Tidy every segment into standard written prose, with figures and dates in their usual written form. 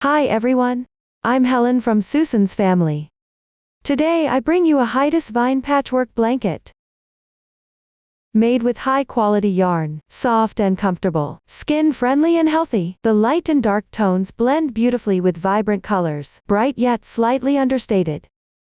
Hi everyone, I'm Helen from Susan's family. Today I bring you a Heidi's Vine patchwork blanket. Made with high-quality yarn, soft and comfortable, skin-friendly and healthy. The light and dark tones blend beautifully with vibrant colors, bright yet slightly understated.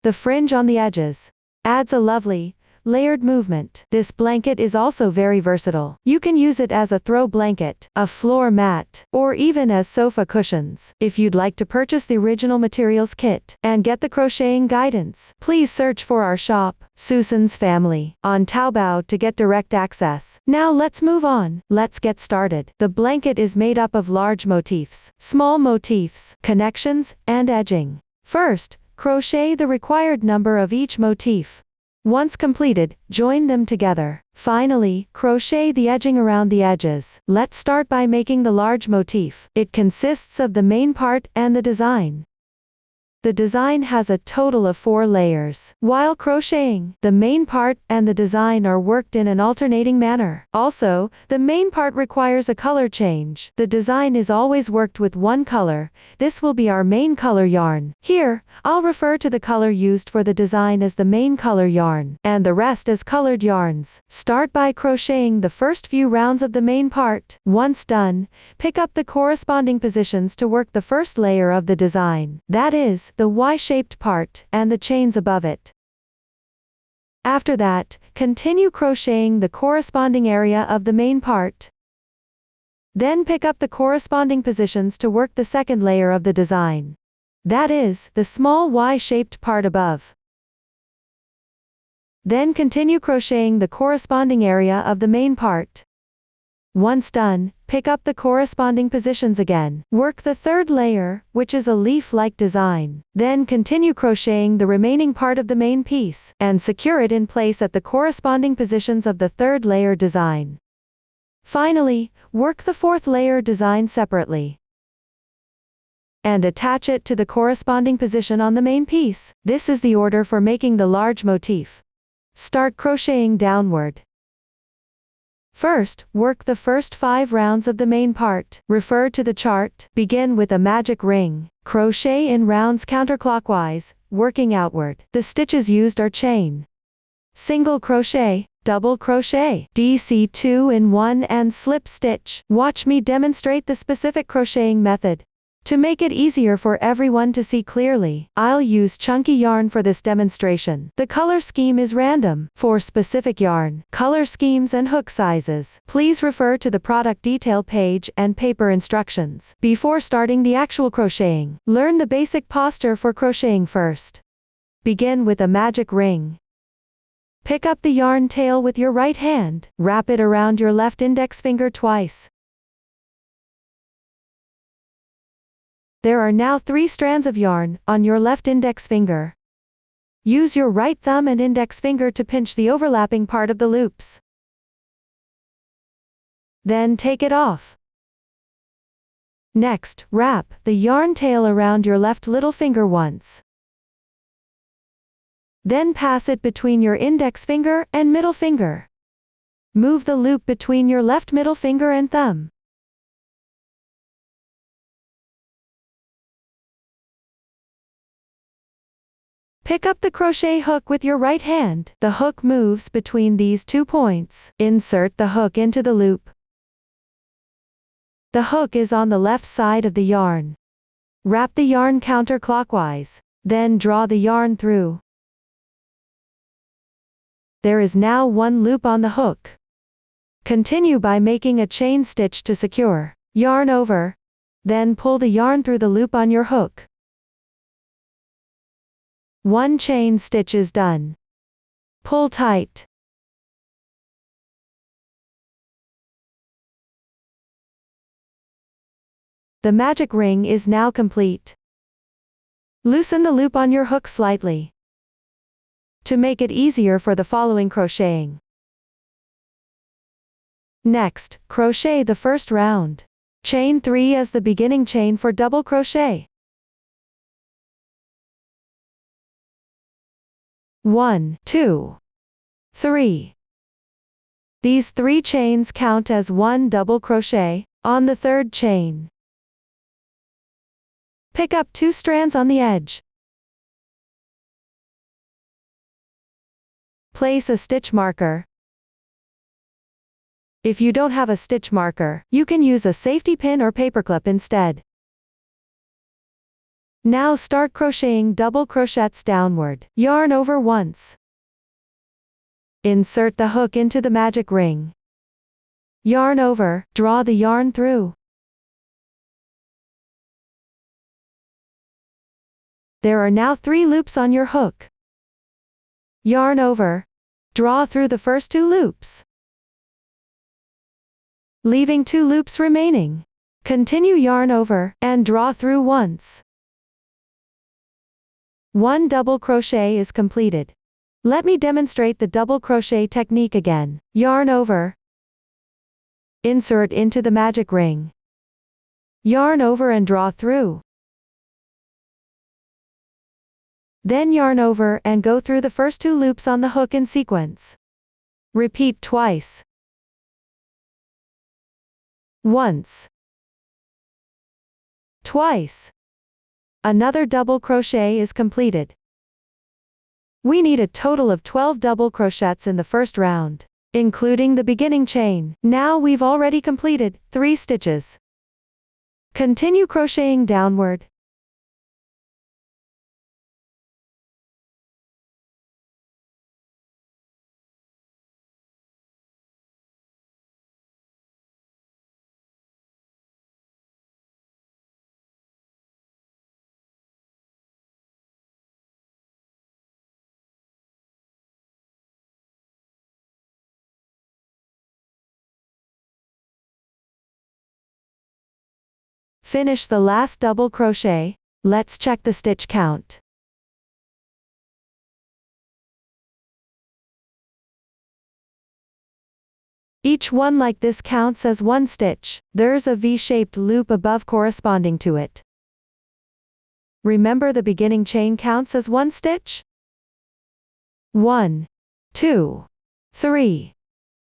The fringe on the edges adds a lovely, layered movement. This blanket is also very versatile. You can use it as a throw blanket, a floor mat, or even as sofa cushions. If you'd like to purchase the original materials kit and get the crocheting guidance, please search for our shop, Susan's Family, on Taobao to get direct access. Now let's move on. Let's get started. The blanket is made up of large motifs, small motifs, connections, and edging. First, crochet the required number of each motif. Once completed, join them together. Finally, crochet the edging around the edges. Let's start by making the large motif. It consists of the main part and the design. The design has a total of 4 layers. While crocheting, the main part and the design are worked in an alternating manner. Also, the main part requires a color change. The design is always worked with one color. This will be our main color yarn. Here, I'll refer to the color used for the design as the main color yarn, and the rest as colored yarns. Start by crocheting the first few rounds of the main part. Once done, pick up the corresponding positions to work the first layer of the design. That is, the Y-shaped part, and the chains above it. After that, continue crocheting the corresponding area of the main part. Then pick up the corresponding positions to work the second layer of the design. That is, the small Y-shaped part above. Then continue crocheting the corresponding area of the main part. Once done, pick up the corresponding positions again. Work the third layer, which is a leaf-like design. Then continue crocheting the remaining part of the main piece, and secure it in place at the corresponding positions of the third layer design. Finally, work the fourth layer design separately, and attach it to the corresponding position on the main piece. This is the order for making the large motif. Start crocheting downward. First, work the first 5 rounds of the main part. Refer to the chart. Begin with a magic ring. Crochet in rounds counterclockwise, working outward. The stitches used are chain, single crochet, double crochet, DC 2-in-1 and slip stitch. Watch me demonstrate the specific crocheting method. To make it easier for everyone to see clearly, I'll use chunky yarn for this demonstration. The color scheme is random. For specific yarn, color schemes and hook sizes, please refer to the product detail page and paper instructions. Before starting the actual crocheting, learn the basic posture for crocheting first. Begin with a magic ring. Pick up the yarn tail with your right hand. Wrap it around your left index finger twice. There are now 3 strands of yarn on your left index finger. Use your right thumb and index finger to pinch the overlapping part of the loops. Then take it off. Next, wrap the yarn tail around your left little finger once. Then pass it between your index finger and middle finger. Move the loop between your left middle finger and thumb. Pick up the crochet hook with your right hand. The hook moves between these 2 points. Insert the hook into the loop. The hook is on the left side of the yarn. Wrap the yarn counterclockwise. Then draw the yarn through. There is now 1 loop on the hook. Continue by making a chain stitch to secure. Yarn over. Then pull the yarn through the loop on your hook. 1 chain stitch is done. Pull tight. The magic ring is now complete. Loosen the loop on your hook slightly to make it easier for the following crocheting. Next, crochet the first round. Chain 3 as the beginning chain for double crochet. 1, 2, 3. These 3 chains count as 1 double crochet. On the third chain, pick up 2 strands on the edge. Place a stitch marker. If you don't have a stitch marker, you can use a safety pin or paperclip instead. Now start crocheting double crochets downward. Yarn over once. Insert the hook into the magic ring. Yarn over, draw the yarn through. There are now 3 loops on your hook. Yarn over, draw through the first 2 loops, leaving 2 loops remaining. Continue yarn over, and draw through once. 1 double crochet is completed. Let me demonstrate the double crochet technique again. Yarn over. Insert into the magic ring. Yarn over and draw through. Then yarn over and go through the first 2 loops on the hook in sequence. Repeat twice. Once. Twice. Another double crochet is completed. We need a total of 12 double crochets in the first round, including the beginning chain. Now we've already completed 3 stitches. Continue crocheting downward. Finish the last double crochet. Let's check the stitch count. Each one like this counts as 1 stitch. There's a V-shaped loop above corresponding to it. Remember the beginning chain counts as 1 stitch? 1, 2, 3,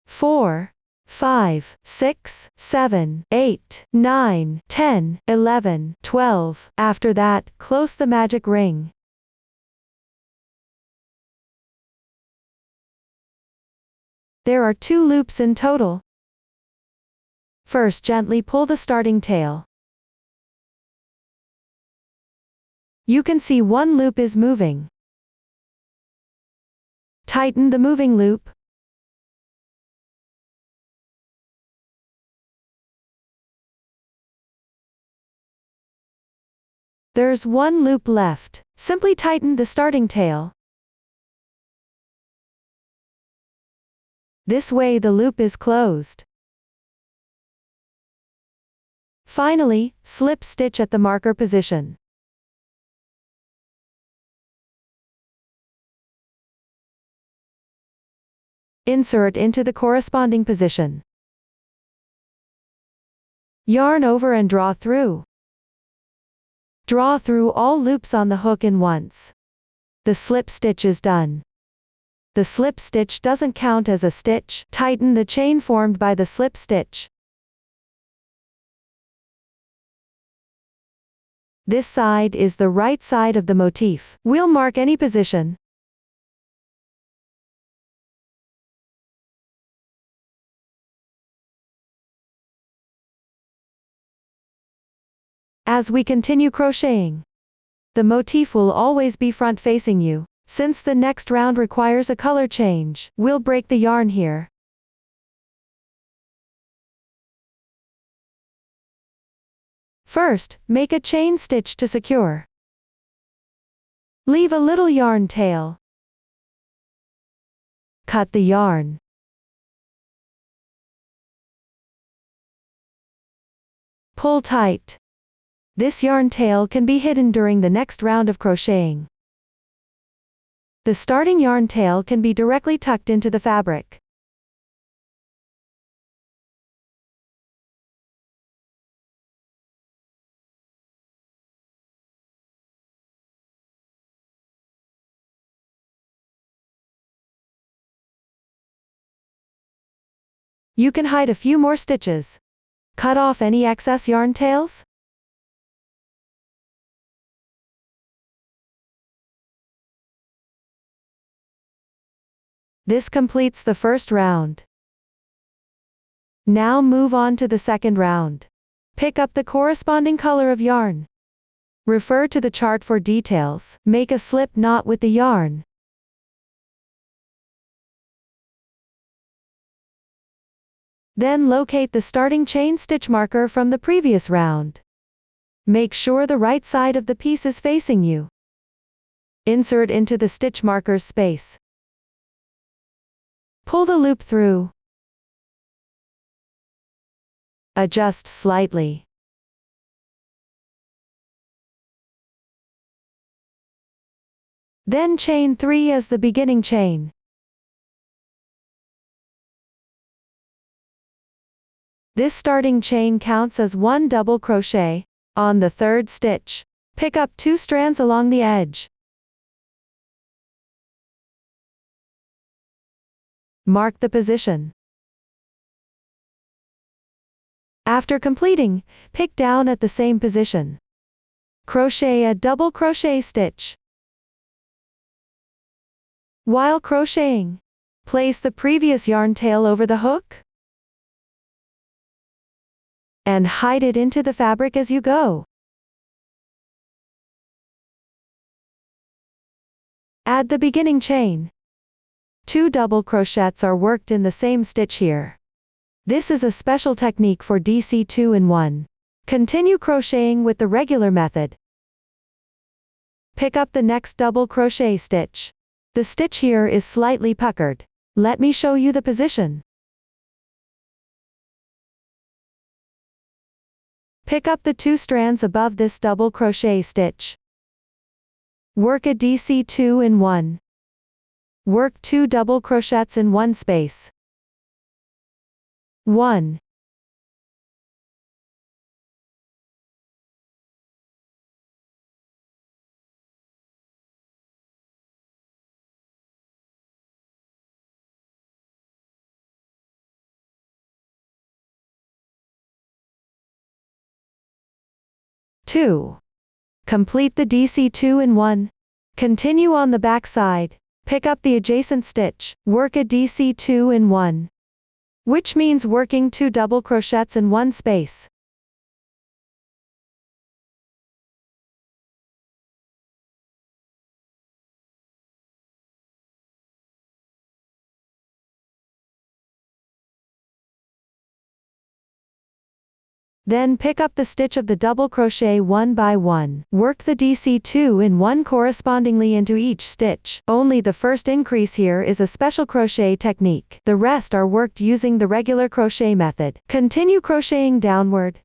4, 5, 6, 7, 8, 9, 10, 11, 12. After that, close the magic ring. There are 2 loops in total. First, gently pull the starting tail. You can see 1 loop is moving. Tighten the moving loop. There's 1 loop left. Simply tighten the starting tail. This way the loop is closed. Finally, slip stitch at the marker position. Insert into the corresponding position. Yarn over and draw through. Draw through all loops on the hook in once. The slip stitch is done. The slip stitch doesn't count as a stitch. Tighten the chain formed by the slip stitch. This side is the right side of the motif. We'll mark any position. As we continue crocheting, the motif will always be front facing you. Since the next round requires a color change, we'll break the yarn here. First, make a chain stitch to secure. Leave a little yarn tail. Cut the yarn. Pull tight. This yarn tail can be hidden during the next round of crocheting. The starting yarn tail can be directly tucked into the fabric. You can hide a few more stitches. Cut off any excess yarn tails. This completes the first round. Now move on to the second round. Pick up the corresponding color of yarn. Refer to the chart for details. Make a slip knot with the yarn. Then locate the starting chain stitch marker from the previous round. Make sure the right side of the piece is facing you. Insert into the stitch marker's space. Pull the loop through. Adjust slightly. Then chain 3 as the beginning chain. This starting chain counts as 1 double crochet. On the third stitch, pick up 2 strands along the edge. Mark the position. After completing, pick down at the same position. Crochet a double crochet stitch. While crocheting, place the previous yarn tail over the hook and hide it into the fabric as you go. Add the beginning chain. 2 double crochets are worked in the same stitch here. This is a special technique for DC 2-in-1. Continue crocheting with the regular method. Pick up the next double crochet stitch. The stitch here is slightly puckered. Let me show you the position. Pick up the 2 strands above this double crochet stitch. Work a DC 2-in-1. Work 2 double crochets in one space. 1. 2. Complete the DC 2-in-1. Continue on the back side. Pick up the adjacent stitch. Work a DC 2-in-1. Which means working 2 double crochets in one space. Then pick up the stitch of the double crochet one by one. Work the DC 2-in-1 correspondingly into each stitch. Only the first increase here is a special crochet technique. The rest are worked using the regular crochet method. Continue crocheting downward.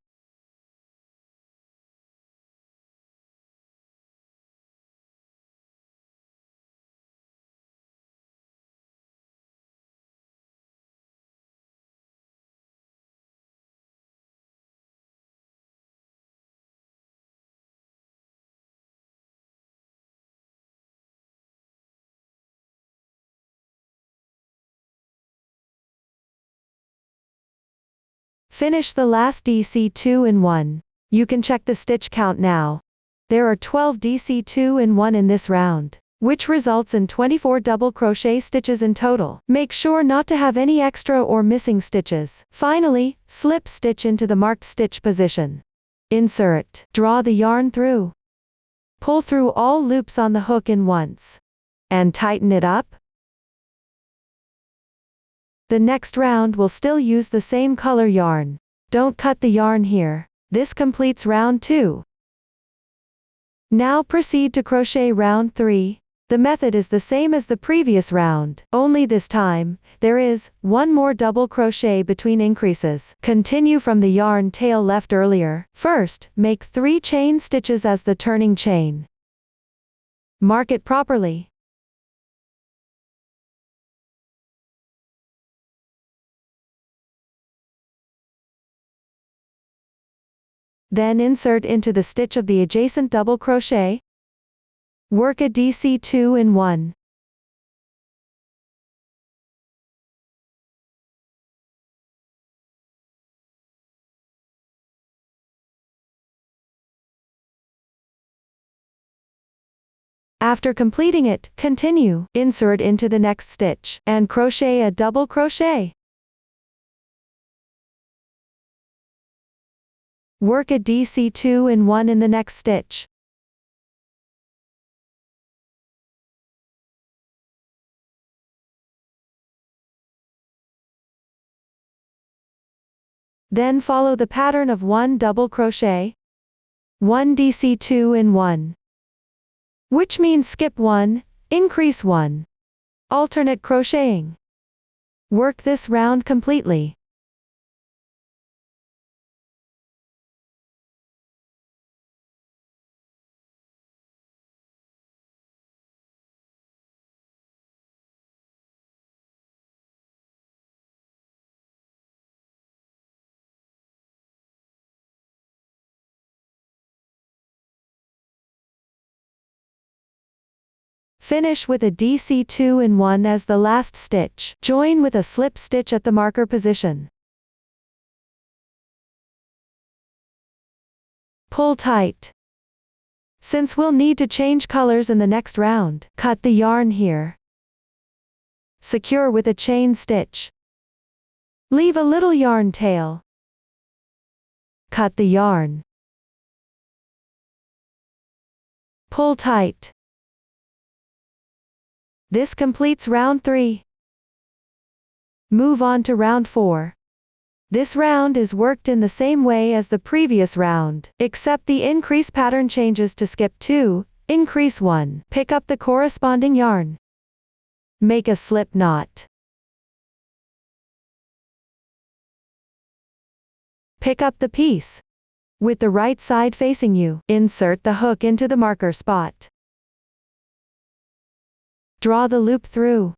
Finish the last DC 2-in-1. You can check the stitch count now. There are 12 DC 2-in-1 in this round, which results in 24 double crochet stitches in total. Make sure not to have any extra or missing stitches. Finally, slip stitch into the marked stitch position. Insert. Draw the yarn through. Pull through all loops on the hook in once. And tighten it up. The next round will still use the same color yarn. Don't cut the yarn here. This completes round 2. Now proceed to crochet round 3. The method is the same as the previous round, only this time, there is 1 more double crochet between increases. Continue from the yarn tail left earlier. First, make 3 chain stitches as the turning chain. Mark it properly. Then insert into the stitch of the adjacent double crochet. Work a DC 2-in-1. After completing it, continue, insert into the next stitch, and crochet a double crochet. Work a DC 2 in 1 in the next stitch. Then follow the pattern of 1 double crochet, 1 DC 2 in 1, which means skip 1, increase 1. Alternate crocheting. Work this round completely. Finish with a DC 2 in 1 as the last stitch. Join with a slip stitch at the marker position. Pull tight. Since we'll need to change colors in the next round, cut the yarn here. Secure with a chain stitch. Leave a little yarn tail. Cut the yarn. Pull tight. This completes round 3. Move on to round 4. This round is worked in the same way as the previous round, except the increase pattern changes to skip 2, increase 1. Pick up the corresponding yarn. Make a slip knot. Pick up the piece. With the right side facing you, insert the hook into the marker spot. Draw the loop through.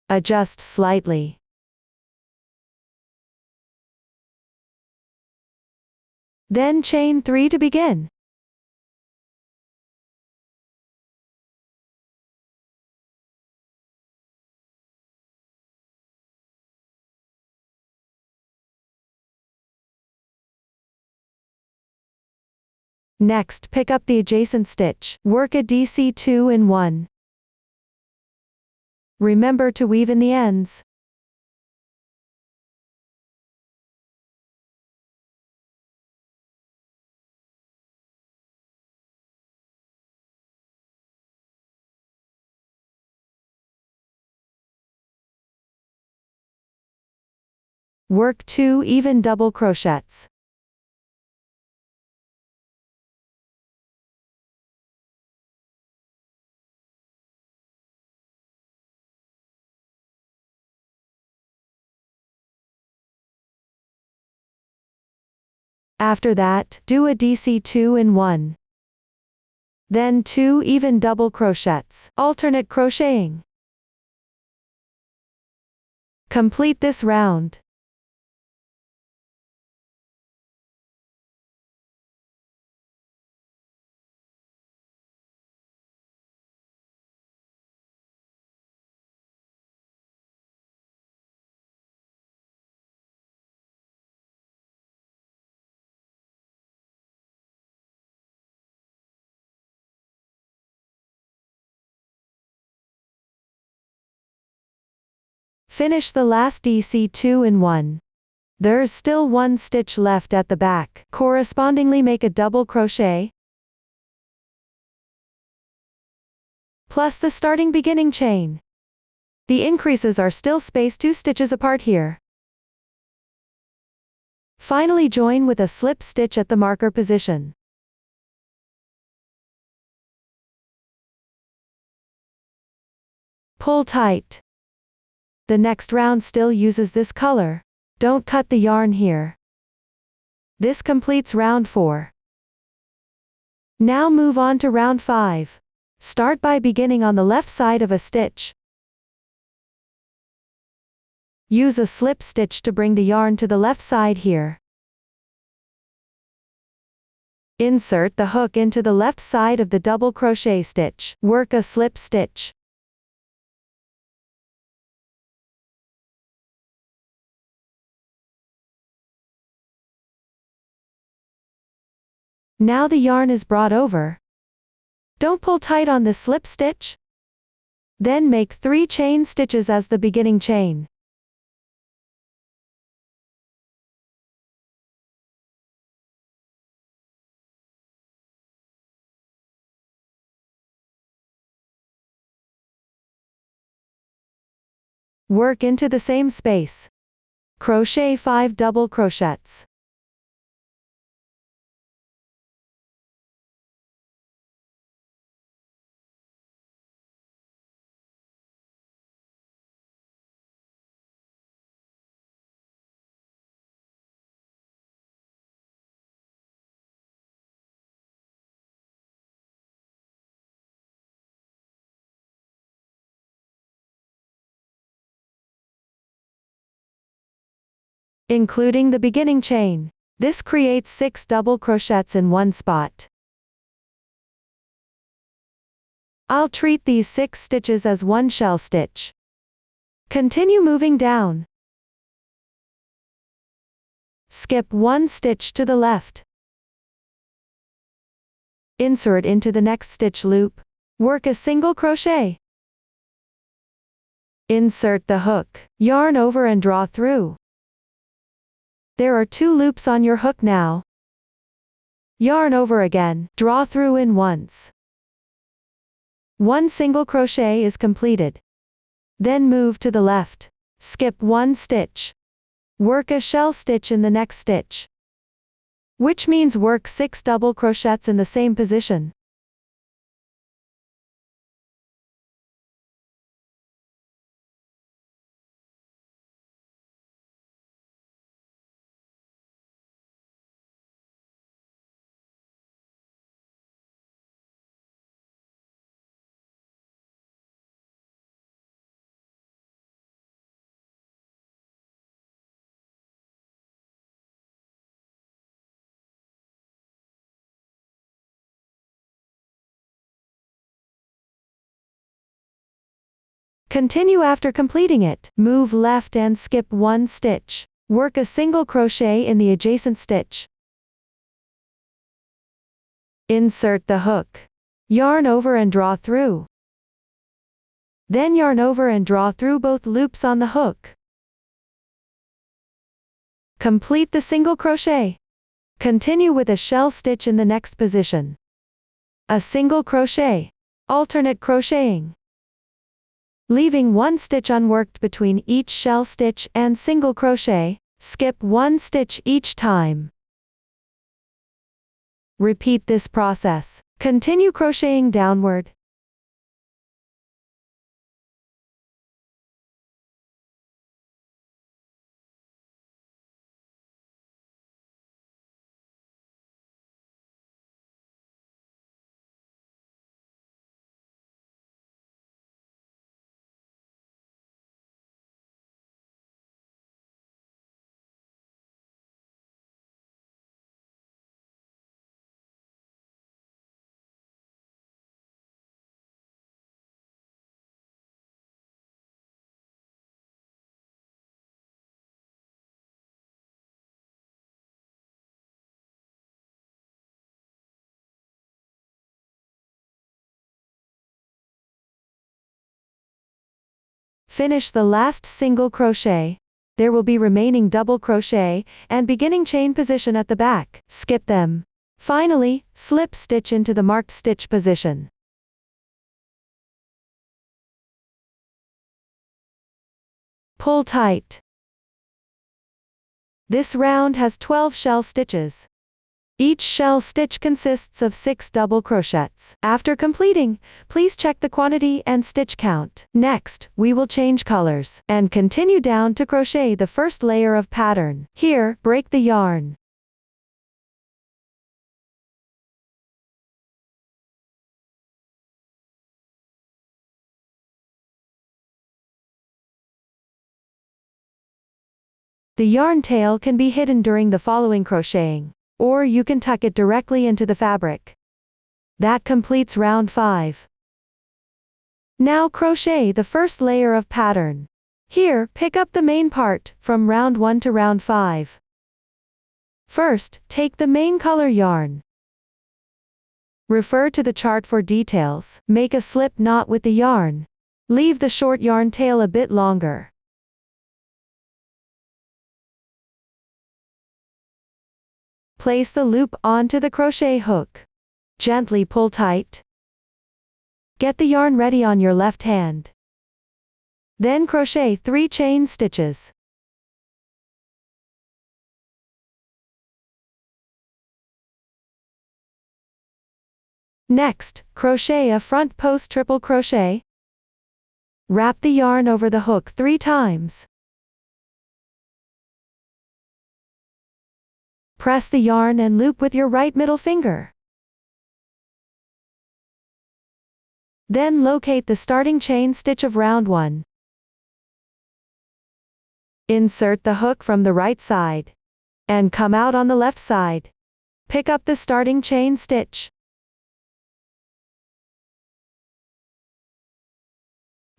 Adjust slightly. Then chain 3 to begin. Next, pick up the adjacent stitch. Work a DC 2 in 1. Remember to weave in the ends. Work 2 even double crochets. After that, do a DC 2 in 1. Then 2 even double crochets, alternate crocheting. Complete this round. Finish the last DC 2 in 1. There's still 1 stitch left at the back. Correspondingly make a double crochet, plus the starting beginning chain. The increases are still spaced 2 stitches apart here. Finally join with a slip stitch at the marker position. Pull tight. The next round still uses this color. Don't cut the yarn here. This completes round 4. Now move on to round 5. Start by beginning on the left side of a stitch. Use a slip stitch to bring the yarn to the left side here. Insert the hook into the left side of the double crochet stitch. Work a slip stitch. Now the yarn is brought over. Don't pull tight on this slip stitch. Then make 3 chain stitches as the beginning chain. Work into the same space. Crochet 5 double crochets. Including the beginning chain. This creates 6 double crochets in one spot. I'll treat these 6 stitches as one shell stitch. Continue moving down. Skip 1 stitch to the left. Insert into the next stitch loop. Work a single crochet. Insert the hook. Yarn over and draw through. There are 2 loops on your hook now. Yarn over again, draw through in once. 1 single crochet is completed. Then move to the left. Skip 1 stitch. Work a shell stitch in the next stitch, which means work 6 double crochets in the same position. Continue after completing it. Move left and skip 1 stitch. Work a single crochet in the adjacent stitch. Insert the hook. Yarn over and draw through. Then yarn over and draw through both loops on the hook. Complete the single crochet. Continue with a shell stitch in the next position. A single crochet. Alternate crocheting. Leaving 1 stitch unworked between each shell stitch and single crochet, skip 1 stitch each time. Repeat this process. Continue crocheting downward. Finish the last single crochet. There will be remaining double crochet and beginning chain position at the back. Skip them. Finally, slip stitch into the marked stitch position. Pull tight. This round has 12 shell stitches. Each shell stitch consists of 6 double crochets. After completing, please check the quantity and stitch count. Next, we will change colors and continue down to crochet the first layer of pattern. Here, break the yarn. The yarn tail can be hidden during the following crocheting, or you can tuck it directly into the fabric. That completes round 5. Now crochet the first layer of pattern. Here, pick up the main part, from round 1 to round 5. First, take the main color yarn. Refer to the chart for details. Make a slip knot with the yarn. Leave the short yarn tail a bit longer. Place the loop onto the crochet hook. Gently pull tight. Get the yarn ready on your left hand. Then crochet 3 chain stitches. Next, crochet a front post triple crochet. Wrap the yarn over the hook 3 times. Press the yarn and loop with your right middle finger. Then locate the starting chain stitch of round 1. Insert the hook from the right side and come out on the left side. Pick up the starting chain stitch.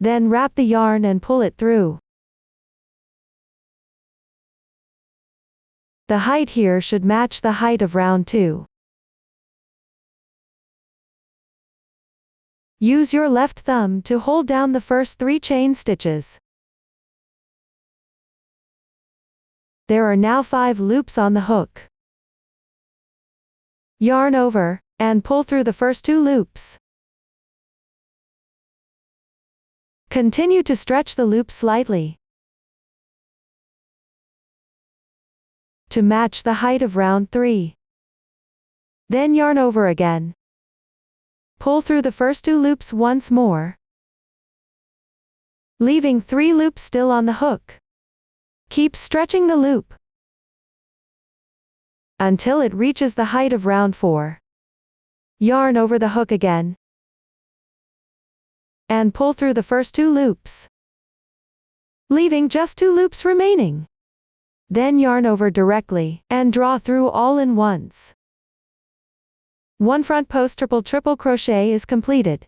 Then wrap the yarn and pull it through. The height here should match the height of round 2. Use your left thumb to hold down the first 3 chain stitches. There are now 5 loops on the hook. Yarn over, and pull through the first 2 loops. Continue to stretch the loop slightly to match the height of round 3. Then yarn over again. Pull through the first 2 loops once more, leaving 3 loops still on the hook. Keep stretching the loop until it reaches the height of round 4. Yarn over the hook again, and pull through the first 2 loops, leaving just 2 loops remaining. Then yarn over directly, and draw through all in once. 1 front post triple crochet is completed.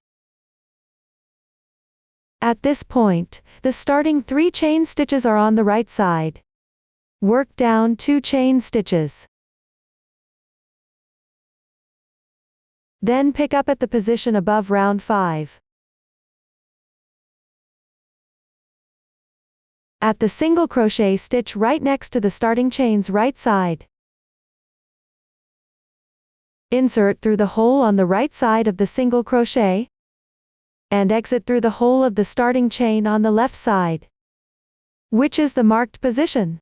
At this point, the starting 3 chain stitches are on the right side. Work down 2 chain stitches. Then pick up at the position above round 5. At the single crochet stitch right next to the starting chain's right side. Insert through the hole on the right side of the single crochet, and exit through the hole of the starting chain on the left side, which is the marked position.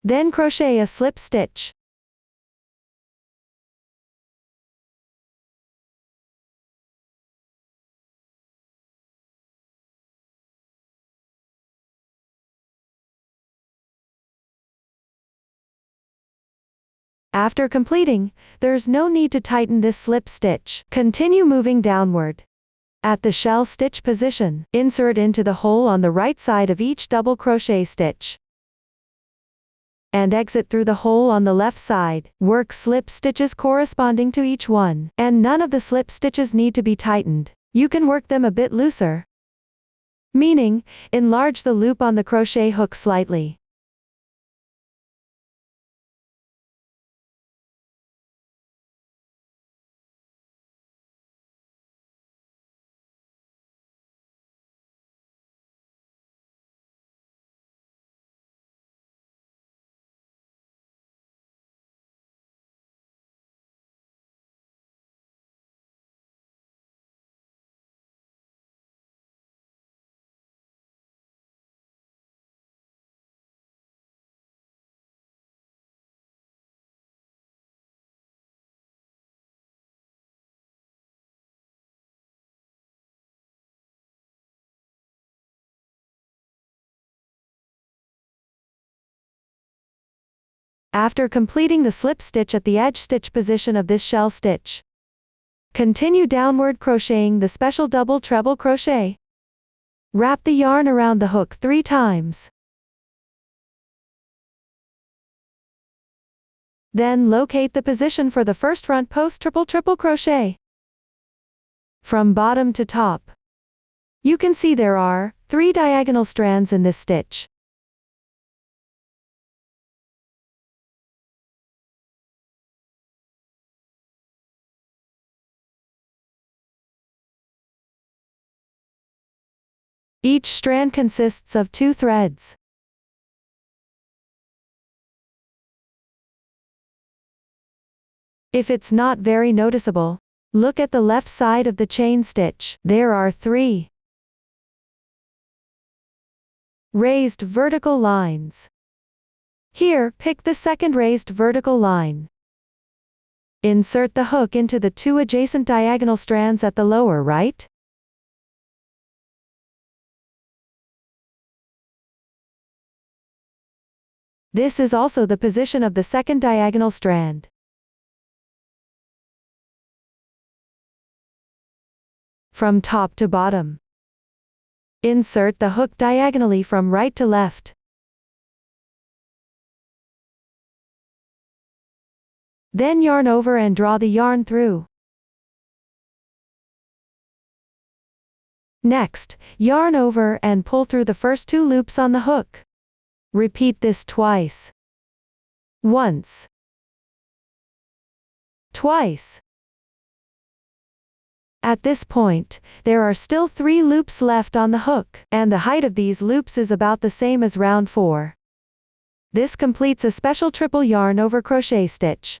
Then crochet a slip stitch. After completing, there's no need to tighten this slip stitch. Continue moving downward. At the shell stitch position, insert into the hole on the right side of each double crochet stitch, and exit through the hole on the left side. Work slip stitches corresponding to each one, and none of the slip stitches need to be tightened. You can work them a bit looser, meaning, enlarge the loop on the crochet hook slightly. After completing the slip stitch at the edge stitch position of this shell stitch, continue downward crocheting the special double treble crochet. Wrap the yarn around the hook 3 times. Then locate the position for the first front post triple crochet. From bottom to top, you can see there are 3 diagonal strands in this stitch. Each strand consists of 2 threads. If it's not very noticeable, look at the left side of the chain stitch. There are 3 raised vertical lines. Here, pick the second raised vertical line. Insert the hook into the 2 adjacent diagonal strands at the lower right. This is also the position of the second diagonal strand. From top to bottom, insert the hook diagonally from right to left. Then yarn over and draw the yarn through. Next, yarn over and pull through the first 2 loops on the hook. Repeat this twice. Once. Twice. At this point, there are still 3 loops left on the hook, and the height of these loops is about the same as round 4. This completes a special triple yarn over crochet stitch.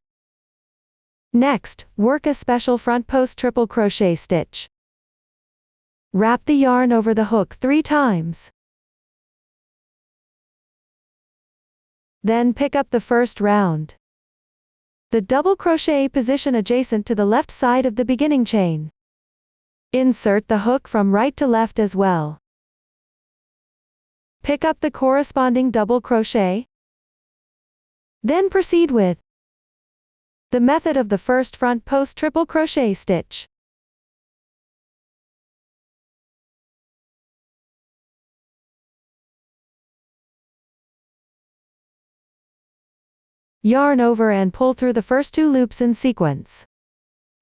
Next, work a special front post triple crochet stitch. Wrap the yarn over the hook 3 times. Then pick up the first round. The double crochet position adjacent to the left side of the beginning chain. Insert the hook from right to left as well. Pick up the corresponding double crochet. Then proceed with the method of the first front post triple crochet stitch. Yarn over and pull through the first 2 loops in sequence.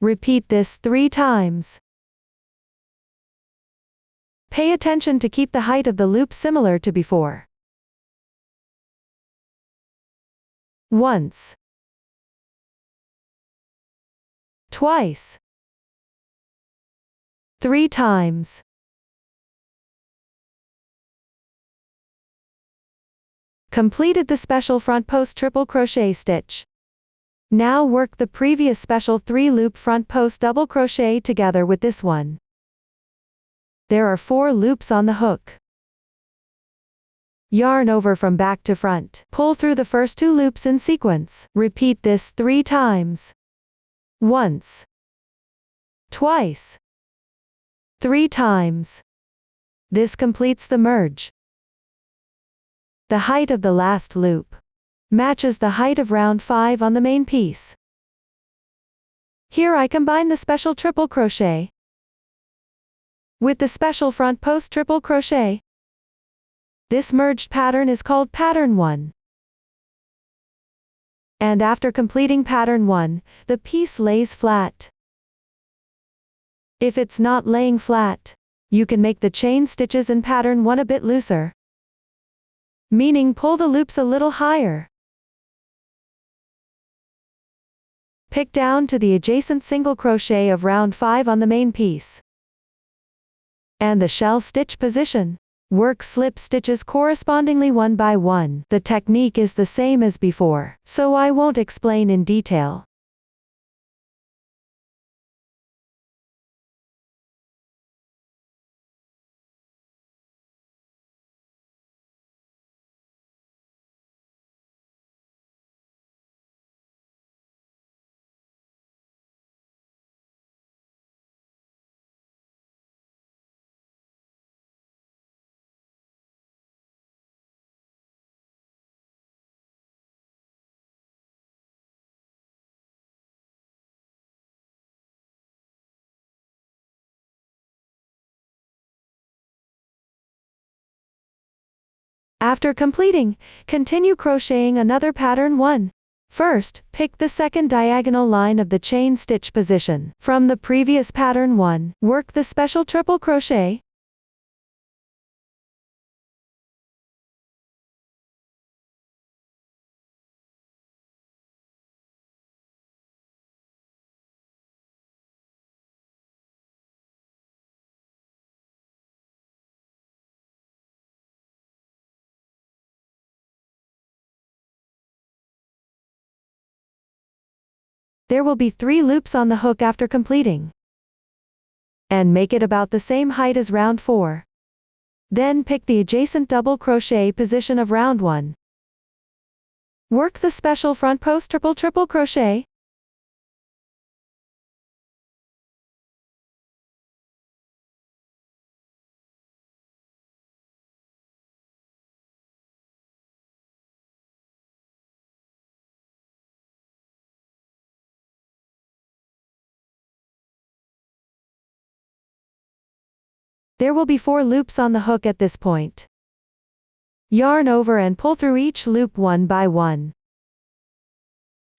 Repeat this 3 times. Pay attention to keep the height of the loop similar to before. Once. Twice. 3 times. Completed the special front post triple crochet stitch. Now work the previous special 3-loop front post double crochet together with this one. There are 4 loops on the hook. Yarn over from back to front. Pull through the first 2 loops in sequence. Repeat this 3 times. Once. Twice. 3 times. This completes the merge. The height of the last loop matches the height of round 5 on the main piece. Here I combine the special triple crochet with the special front post triple crochet. This merged pattern is called pattern 1. And after completing pattern 1, the piece lays flat. If it's not laying flat, you can make the chain stitches in pattern 1 a bit looser, meaning pull the loops a little higher. Pick down to the adjacent single crochet of round 5 on the main piece. And the shell stitch position. Work slip stitches correspondingly 1 by 1. The technique is the same as before, so I won't explain in detail. After completing, continue crocheting another pattern 1. First, pick the second diagonal line of the chain stitch position. From the previous pattern 1, work the special triple crochet. There will be 3 loops on the hook after completing. And make it about the same height as round 4. Then pick the adjacent double crochet position of round 1. Work the special front post triple crochet. There will be 4 loops on the hook at this point. Yarn over and pull through each loop one by one.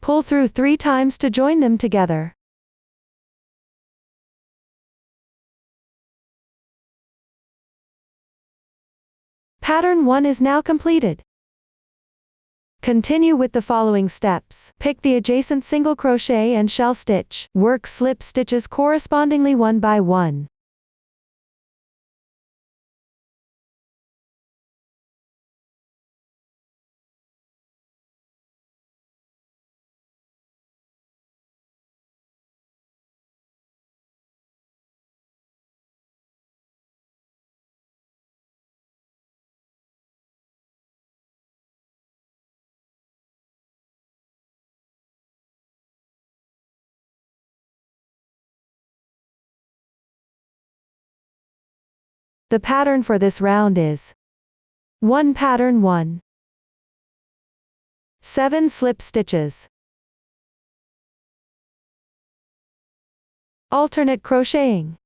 Pull through 3 times to join them together. Pattern 1 is now completed. Continue with the following steps. Pick the adjacent single crochet and shell stitch. Work slip stitches correspondingly one by one. The pattern for this round is 1 pattern 1. 7 slip stitches. Alternate crocheting.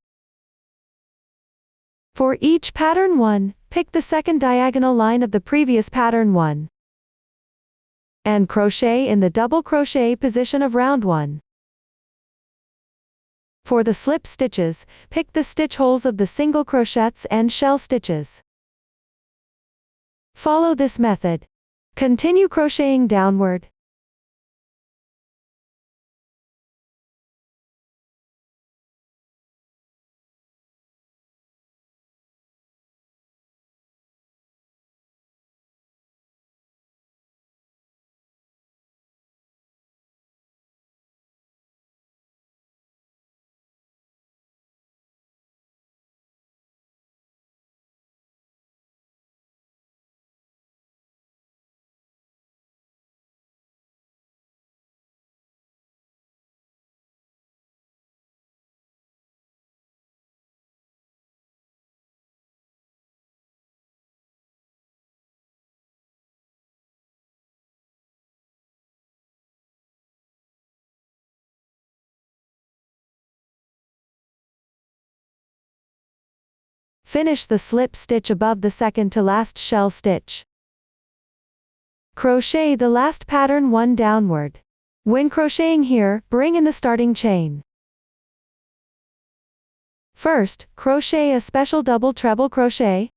For each pattern 1, pick the second diagonal line of the previous pattern 1. And crochet in the double crochet position of round 1. For the slip stitches, pick the stitch holes of the single crochets and shell stitches. Follow this method. Continue crocheting downward. Finish the slip stitch above the second to last shell stitch. Crochet the last pattern 1 downward. When crocheting here, bring in the starting chain. First, crochet a special double treble crochet.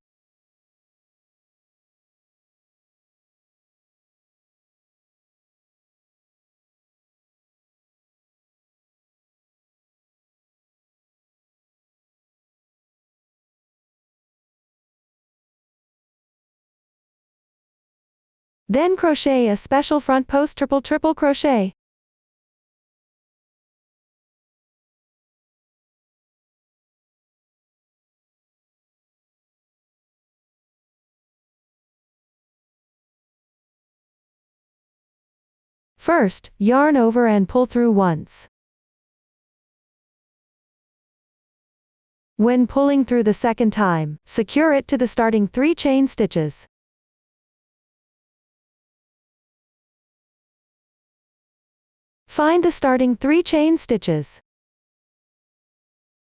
Then crochet a special front post triple crochet. First, yarn over and pull through once. When pulling through the second time, secure it to the starting 3 chain stitches. Find the starting 3 chain stitches.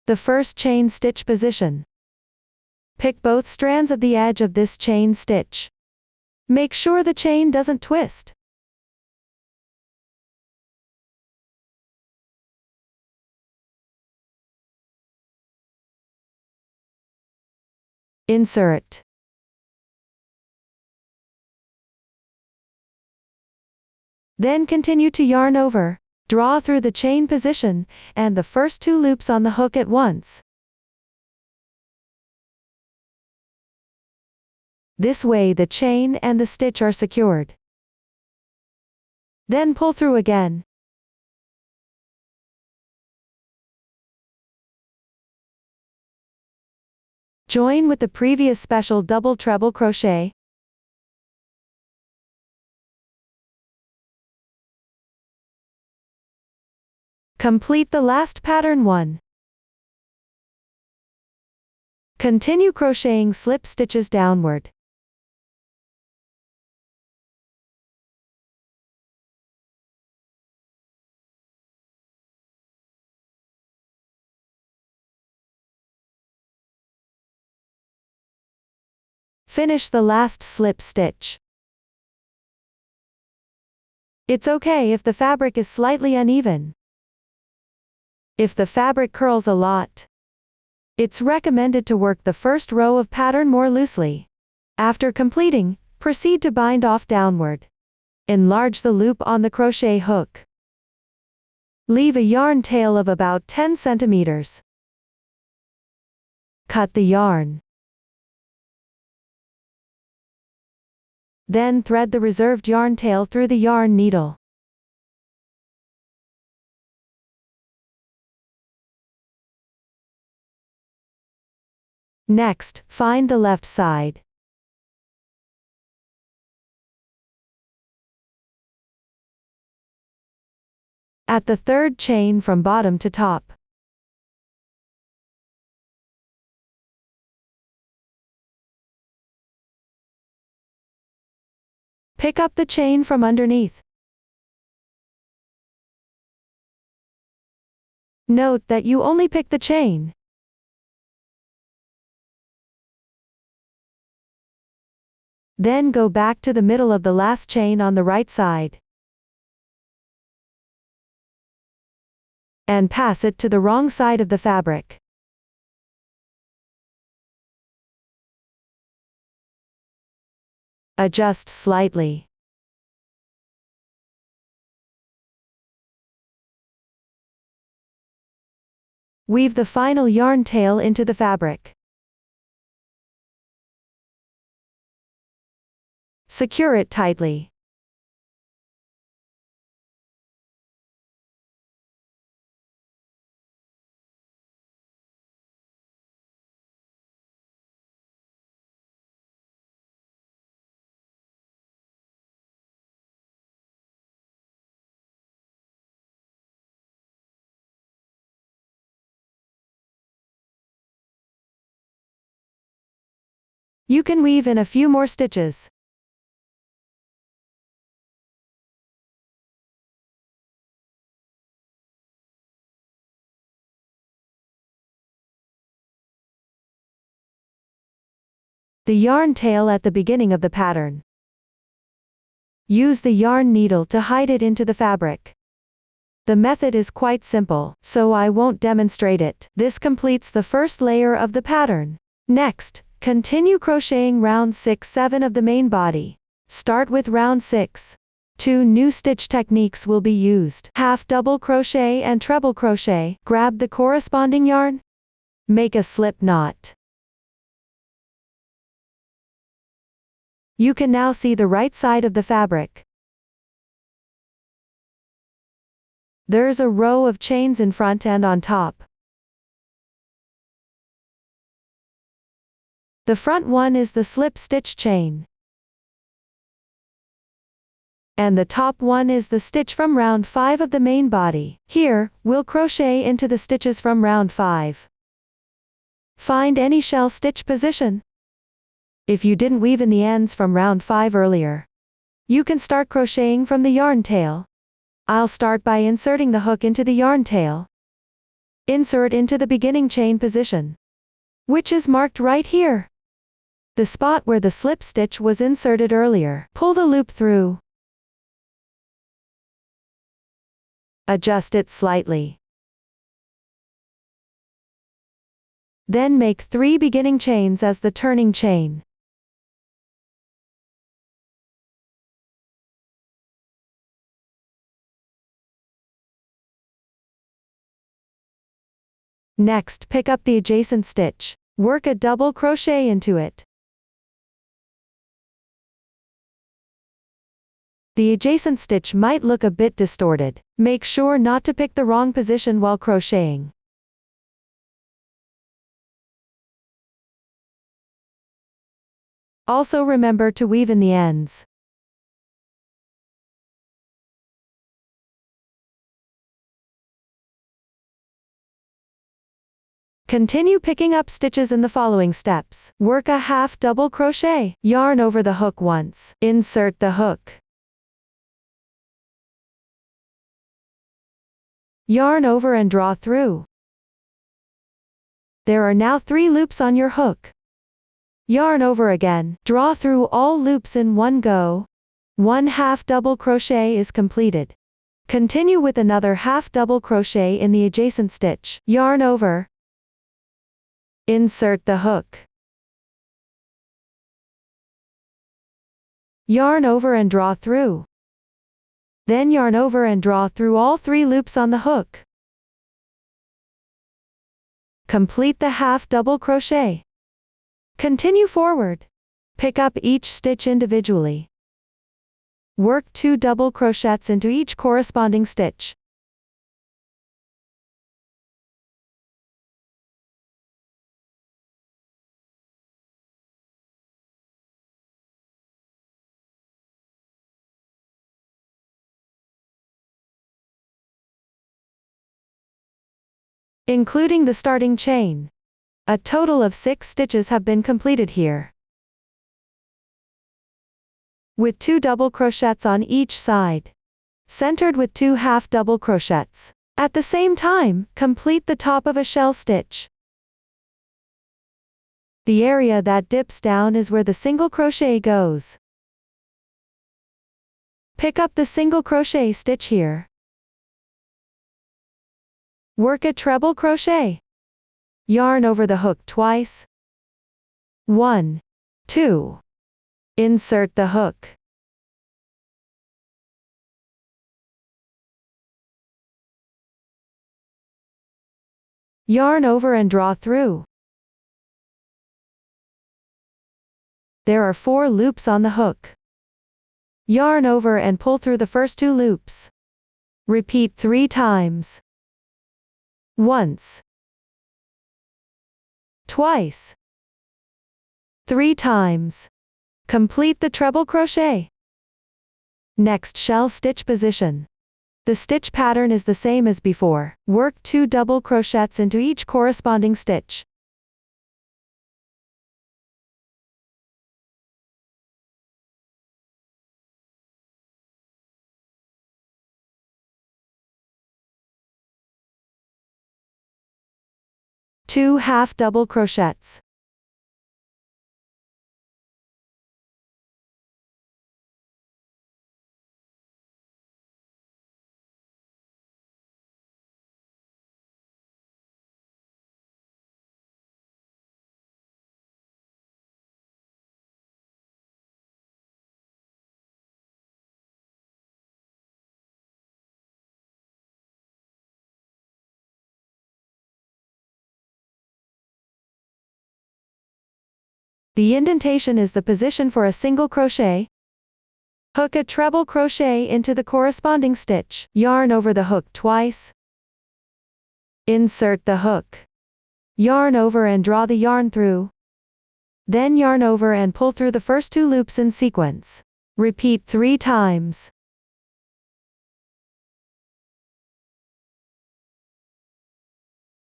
The first chain stitch position. Pick both strands of the edge of this chain stitch. Make sure the chain doesn't twist. Insert. Then continue to yarn over, draw through the chain position, and the first 2 loops on the hook at once. This way the chain and the stitch are secured. Then pull through again. Join with the previous special double treble crochet. Complete the last pattern 1. Continue crocheting slip stitches downward. Finish the last slip stitch. It's okay if the fabric is slightly uneven. If the fabric curls a lot, it's recommended to work the first row of pattern more loosely. After completing, proceed to bind off downward. Enlarge the loop on the crochet hook. Leave a yarn tail of about 10 centimeters. Cut the yarn. Then thread the reserved yarn tail through the yarn needle. Next, find the left side. At the third chain from bottom to top. Pick up the chain from underneath. Note that you only pick the chain. Then go back to the middle of the last chain on the right side. And pass it to the wrong side of the fabric. Adjust slightly. Weave the final yarn tail into the fabric. Secure it tightly. You can weave in a few more stitches. The yarn tail at the beginning of the pattern. Use the yarn needle to hide it into the fabric. The method is quite simple, so I won't demonstrate it. This completes the first layer of the pattern. Next, continue crocheting round 6-7 of the main body. Start with round 6. 2 new stitch techniques will be used. Half double crochet and treble crochet. Grab the corresponding yarn. Make a slip knot. You can now see the right side of the fabric. There's a row of chains in front and on top. The front one is the slip stitch chain. And the top one is the stitch from round 5 of the main body. Here, we'll crochet into the stitches from round 5. Find any shell stitch position. If you didn't weave in the ends from round 5 earlier, you can start crocheting from the yarn tail. I'll start by inserting the hook into the yarn tail. Insert into the beginning chain position, which is marked right here. The spot where the slip stitch was inserted earlier. Pull the loop through. Adjust it slightly. Then make 3 beginning chains as the turning chain. Next, pick up the adjacent stitch. Work a double crochet into it. The adjacent stitch might look a bit distorted. Make sure not to pick the wrong position while crocheting. Also remember to weave in the ends. Continue picking up stitches in the following steps. Work a half double crochet. Yarn over the hook once. Insert the hook. Yarn over and draw through. There are now 3 loops on your hook. Yarn over again. Draw through all loops in one go. 1 half double crochet is completed. Continue with another half double crochet in the adjacent stitch. Yarn over. Insert the hook. Yarn over and draw through. Then yarn over and draw through all 3 loops on the hook. Complete the half double crochet. Continue forward. Pick up each stitch individually. Work 2 double crochets into each corresponding stitch. Including the starting chain. A total of 6 stitches have been completed here. With 2 double crochets on each side. Centered with 2 half double crochets. At the same time, complete the top of a shell stitch. The area that dips down is where the single crochet goes. Pick up the single crochet stitch here. Work a treble crochet. Yarn over the hook twice. 1, 2. Insert the hook. Yarn over and draw through. There are 4 loops on the hook. Yarn over and pull through the first 2 loops. Repeat 3 times. Once. Twice. 3 times. Complete the treble crochet. Next shell stitch position. The stitch pattern is the same as before. Work 2 double crochets into each corresponding stitch. Two half double crochets. The indentation is the position for a single crochet. Hook a treble crochet into the corresponding stitch. Yarn over the hook twice. Insert the hook. Yarn over and draw the yarn through. Then yarn over and pull through the first 2 loops in sequence. Repeat 3 times.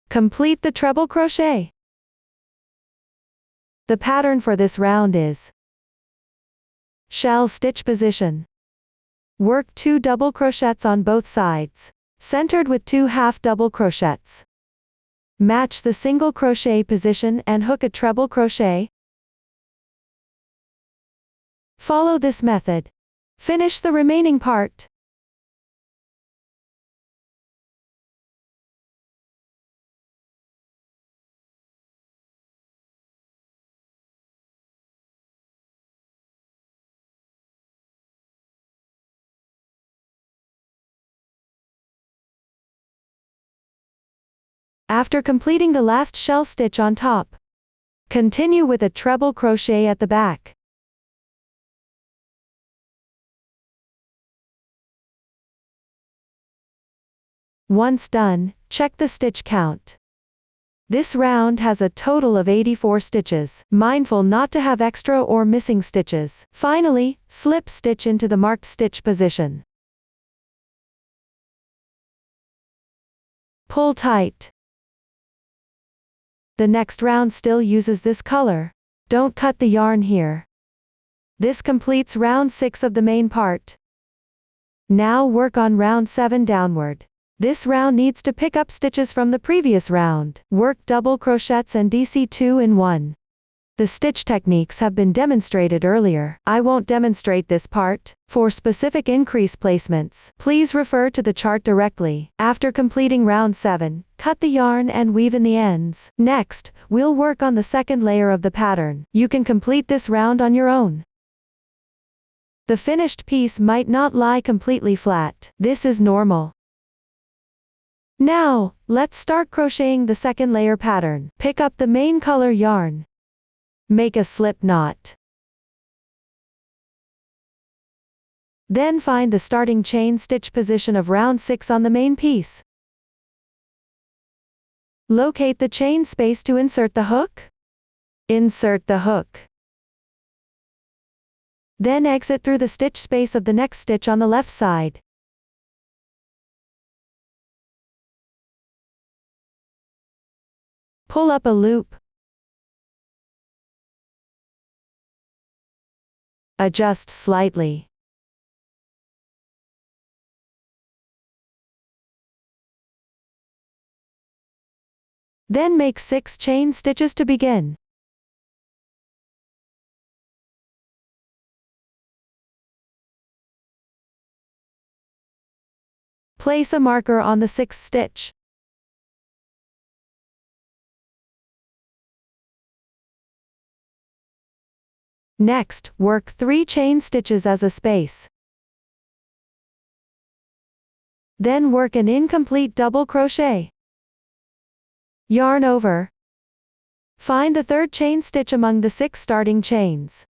Complete the treble crochet. The pattern for this round is shell stitch position. Work 2 double crochets on both sides, centered with 2 half double crochets. Match the single crochet position and hook a treble crochet. Follow this method. Finish the remaining part. After completing the last shell stitch on top, continue with a treble crochet at the back. Once done, check the stitch count. This round has a total of 84 stitches, mindful not to have extra or missing stitches. Finally, slip stitch into the marked stitch position. Pull tight. The next round still uses this color. Don't cut the yarn here. This completes round 6 of the main part. Now work on round 7 downward. This round needs to pick up stitches from the previous round. Work double crochets and DC 2 in 1. The stitch techniques have been demonstrated earlier. I won't demonstrate this part. For specific increase placements, please refer to the chart directly. After completing round 7, cut the yarn and weave in the ends. Next, we'll work on the second layer of the pattern. You can complete this round on your own. The finished piece might not lie completely flat. This is normal. Now, let's start crocheting the second layer pattern. Pick up the main color yarn. Make a slip knot. Then find the starting chain stitch position of round 6 on the main piece. Locate the chain space to insert the hook. Insert the hook. Then exit through the stitch space of the next stitch on the left side. Pull up a loop. Adjust slightly. Then make 6 chain stitches to begin. Place a marker on the 6th stitch. Next, work 3 chain stitches as a space. Then work an incomplete double crochet. Yarn over. Find the 3rd chain stitch among the 6 starting chains.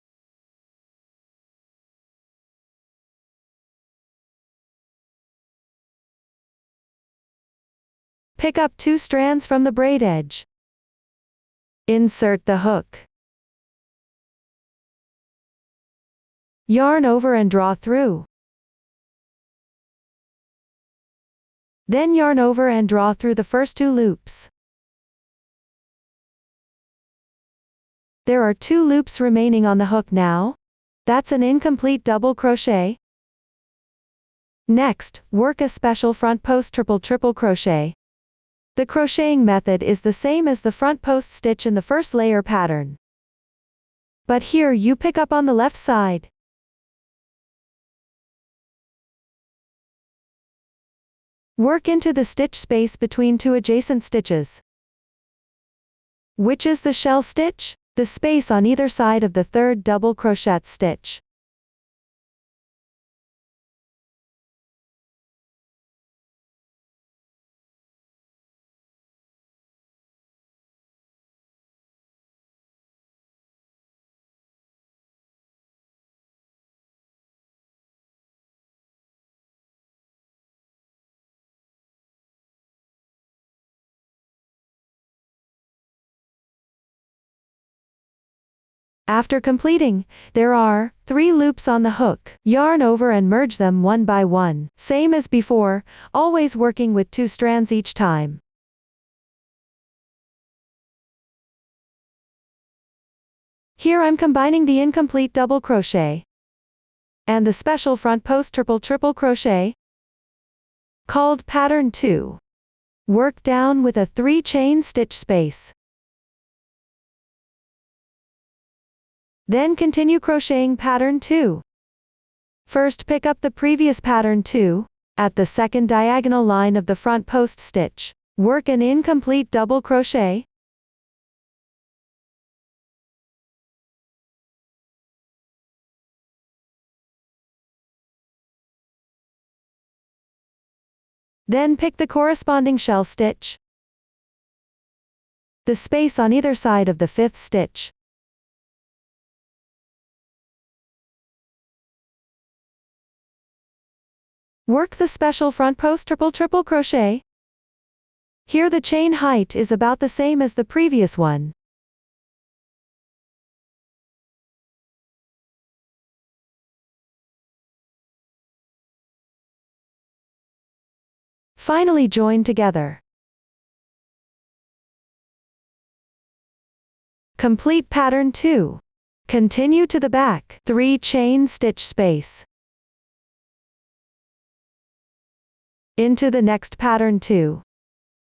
Pick up 2 strands from the braid edge. Insert the hook. Yarn over and draw through. Then yarn over and draw through the first 2 loops. There are 2 loops remaining on the hook now. That's an incomplete double crochet. Next, work a special front post triple crochet. The crocheting method is the same as the front post stitch in the first layer pattern. But here you pick up on the left side. Work into the stitch space between 2 adjacent stitches. Which is the shell stitch? The space on either side of the 3rd double crochet stitch. After completing, there are 3 loops on the hook. Yarn over and merge them one by one, same as before, always working with 2 strands each time. Here I'm combining the incomplete double crochet and the special front post triple crochet called pattern 2. Work down with a 3 chain stitch space. Then continue crocheting pattern 2. First pick up the previous pattern 2, at the 2nd diagonal line of the front post stitch. Work an incomplete double crochet. Then pick the corresponding shell stitch. The space on either side of the 5th stitch. Work the special front post triple crochet. Here the chain height is about the same as the previous one. Finally join together. Complete pattern 2. Continue to the back, 3 chain stitch space. Into the next pattern 2.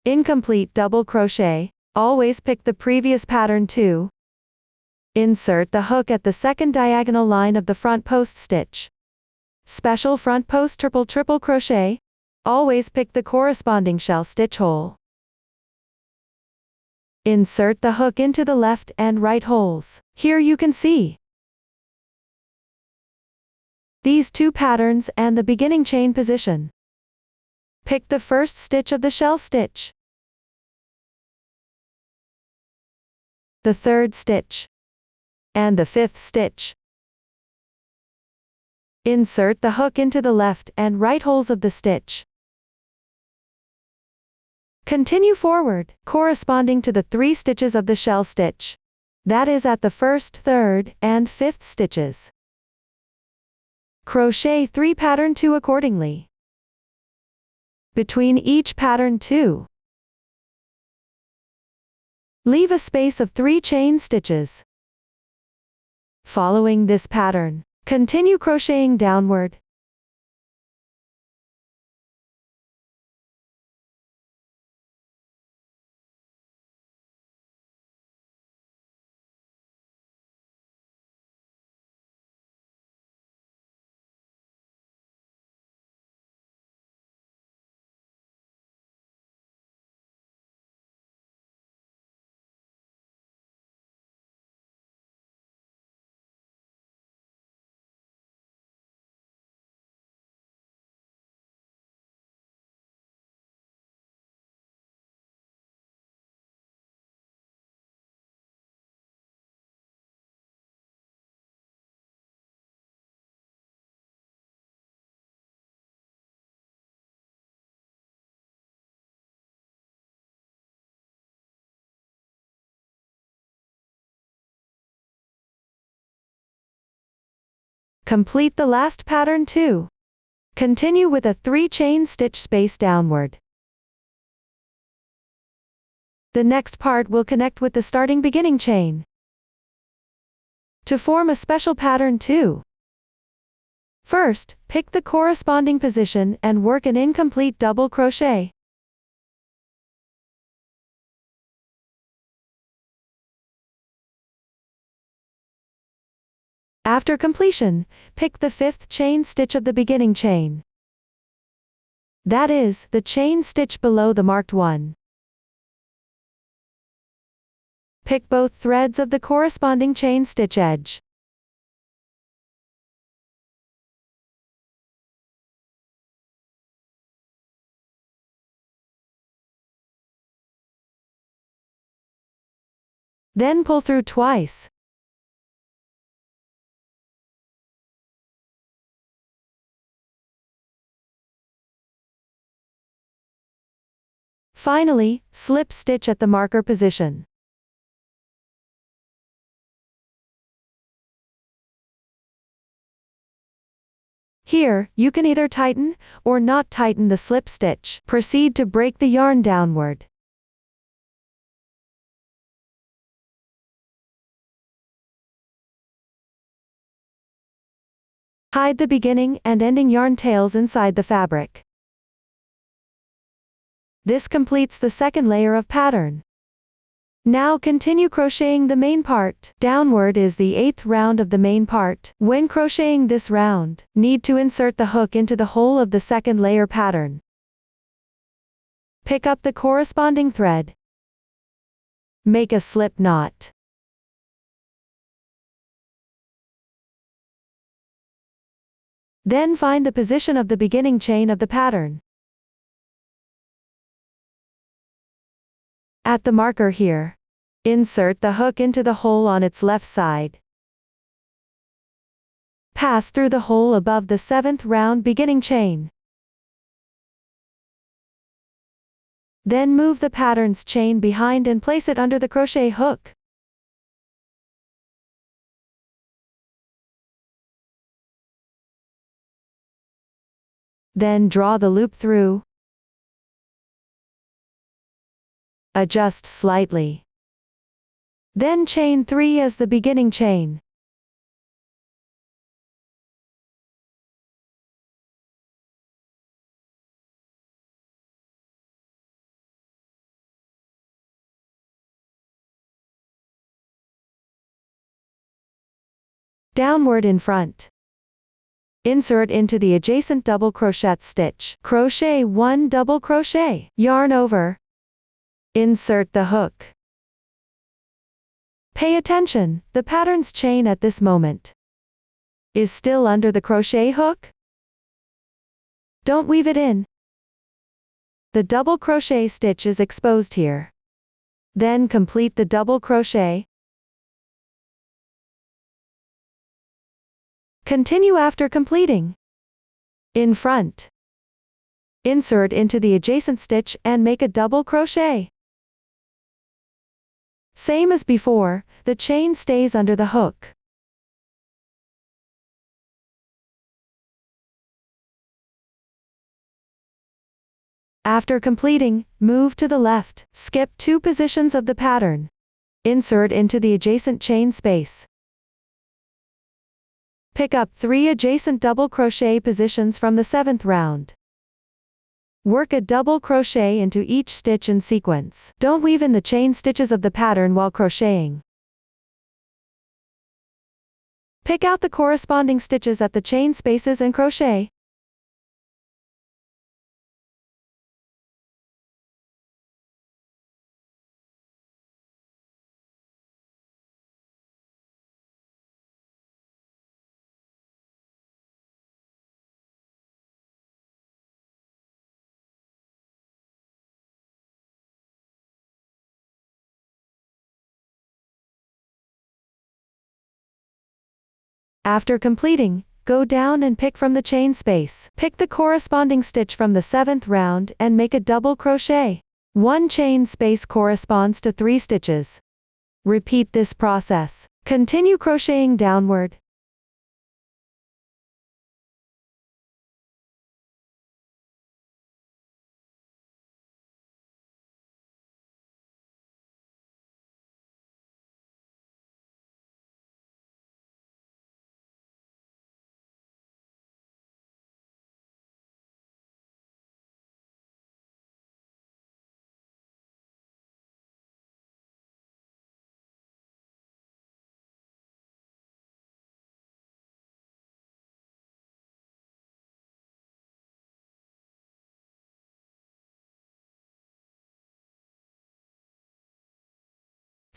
Incomplete double crochet, always pick the previous pattern 2. Insert the hook at the second diagonal line of the front post stitch. Special front post triple crochet, always pick the corresponding shell stitch hole. Insert the hook into the left and right holes. Here you can see these 2 patterns and the beginning chain position. Pick the first stitch of the shell stitch, the 3rd stitch, and the 5th stitch. Insert the hook into the left and right holes of the stitch. Continue forward, corresponding to the 3 stitches of the shell stitch. That is at the 1st, 3rd, and 5th stitches. Crochet 3 pattern 2 accordingly. Between each pattern 2, leave a space of 3 chain stitches. Following this pattern, continue crocheting downward. Complete the last pattern 2. Continue with a 3 chain stitch space downward. The next part will connect with the starting beginning chain. To form a special pattern 2. First, pick the corresponding position and work an incomplete double crochet. After completion, pick the 5th chain stitch of the beginning chain. That is, the chain stitch below the marked one. Pick both threads of the corresponding chain stitch edge. Then pull through twice. Finally, slip stitch at the marker position. Here, you can either tighten or not tighten the slip stitch. Proceed to break the yarn downward. Hide the beginning and ending yarn tails inside the fabric. This completes the second layer of pattern. Now continue crocheting the main part. Downward is the 8th round of the main part. When crocheting this round, need to insert the hook into the hole of the second layer pattern. Pick up the corresponding thread. Make a slip knot. Then find the position of the beginning chain of the pattern. At the marker here, insert the hook into the hole on its left side. Pass through the hole above the 7th round beginning chain. Then move the pattern's chain behind and place it under the crochet hook. Then draw the loop through. Adjust slightly. Then chain 3 as the beginning chain. Downward in front. Insert into the adjacent double crochet stitch. Crochet 1 double crochet. Yarn over. Insert the hook. Pay attention, the pattern's chain at this moment is still under the crochet hook. Don't weave it in. The double crochet stitch is exposed here. Then complete the double crochet. Continue after completing. In front. Insert into the adjacent stitch and make a double crochet. Same as before, the chain stays under the hook. After completing, move to the left, skip 2 positions of the pattern. Insert into the adjacent chain space. Pick up 3 adjacent double crochet positions from the 7th round. Work a double crochet into each stitch in sequence. Don't weave in the chain stitches of the pattern while crocheting. Pick out the corresponding stitches at the chain spaces and crochet. After completing, go down and pick from the chain space. Pick the corresponding stitch from the 7th round and make a double crochet. 1 chain space corresponds to 3 stitches. Repeat this process. Continue crocheting downward.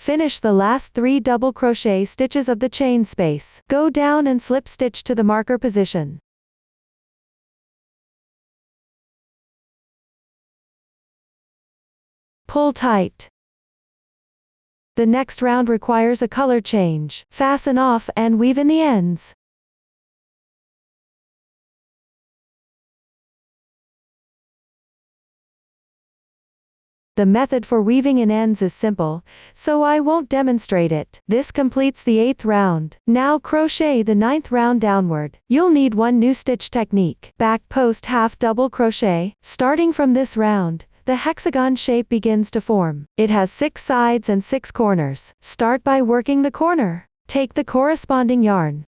Finish the last 3 double crochet stitches of the chain space. Go down and slip stitch to the marker position. Pull tight. The next round requires a color change. Fasten off and weave in the ends. The method for weaving in ends is simple, so I won't demonstrate it. This completes the 8th round. Now crochet the 9th round downward. You'll need 1 new stitch technique. Back post half double crochet. Starting from this round, the hexagon shape begins to form. It has 6 sides and 6 corners. Start by working the corner. Take the corresponding yarn.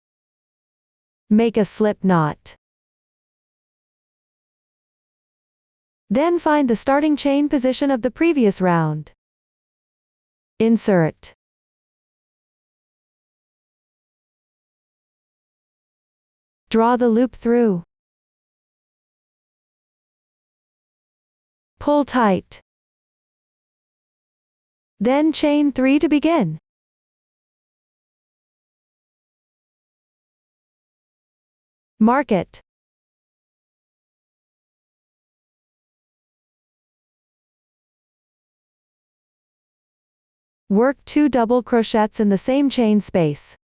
Make a slip knot. Then find the starting chain position of the previous round. Insert. Draw the loop through. Pull tight. Then chain 3 to begin. Mark it. Work 2 double crochets in the same chain space.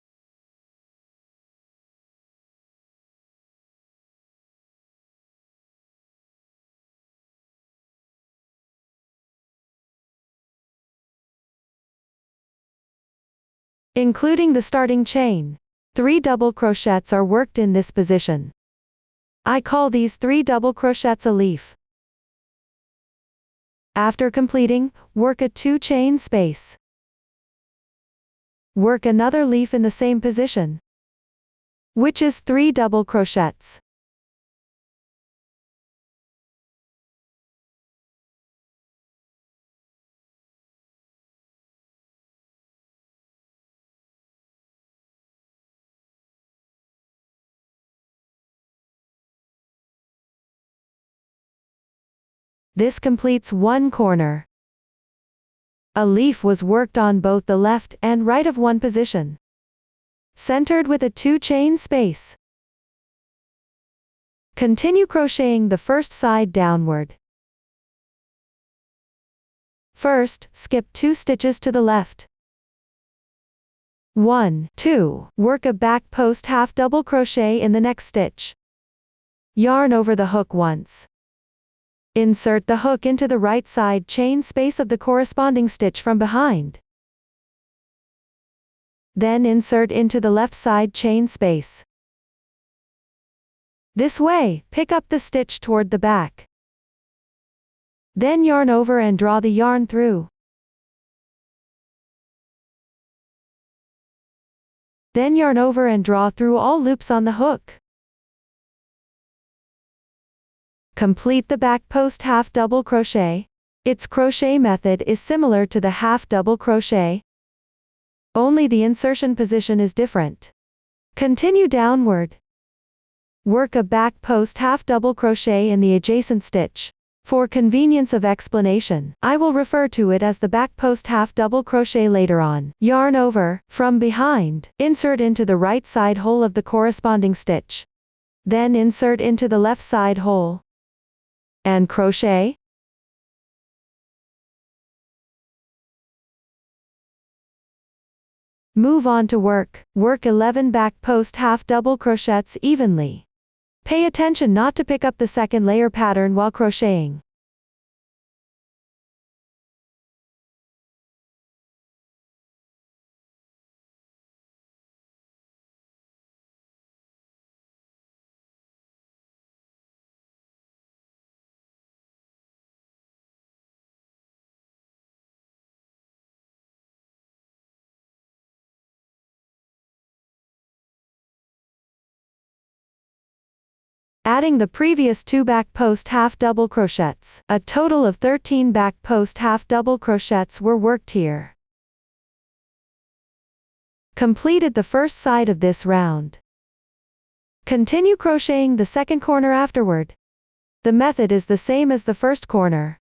including the starting chain. 3 double crochets are worked in this position. I call these 3 double crochets a leaf. After completing, work a 2 chain space. Work another leaf in the same position, which is 3 double crochets. This completes one corner. A leaf was worked on both the left and right of one position, centered with a 2 chain space. Continue crocheting the first side downward. First, skip 2 stitches to the left. 1, 2, work a back post half double crochet in the next stitch. Yarn over the hook once. Insert the hook into the right side chain space of the corresponding stitch from behind. Then insert into the left side chain space. This way, pick up the stitch toward the back. Then yarn over and draw the yarn through. Then yarn over and draw through all loops on the hook. Complete the back post half double crochet. Its crochet method is similar to the half double crochet, only the insertion position is different. Continue downward. Work a back post half double crochet in the adjacent stitch. For convenience of explanation, I will refer to it as the back post half double crochet later on. Yarn over, from behind, insert into the right side hole of the corresponding stitch. Then insert into the left side hole. And crochet. Move on to work. Work 11 back post half double crochets evenly. Pay attention not to pick up the second layer pattern while crocheting. Adding the previous 2 back post half double crochets, a total of 13 back post half double crochets were worked here. Completed the first side of this round. Continue crocheting the second corner afterward. The method is the same as the first corner.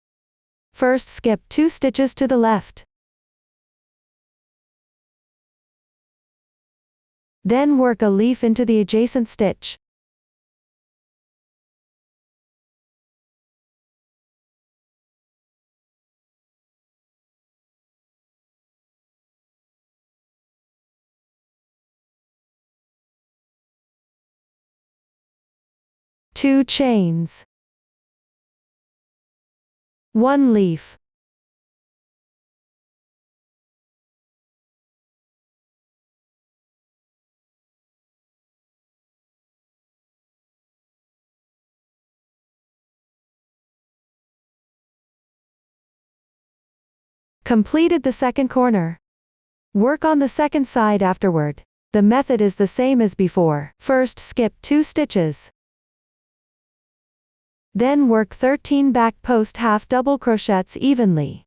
First skip 2 stitches to the left. Then work a leaf into the adjacent stitch. Two chains. 1 leaf. Completed the second corner. Work on the second side afterward. The method is the same as before. First skip 2 stitches. Then work 13 back post half double crochets evenly.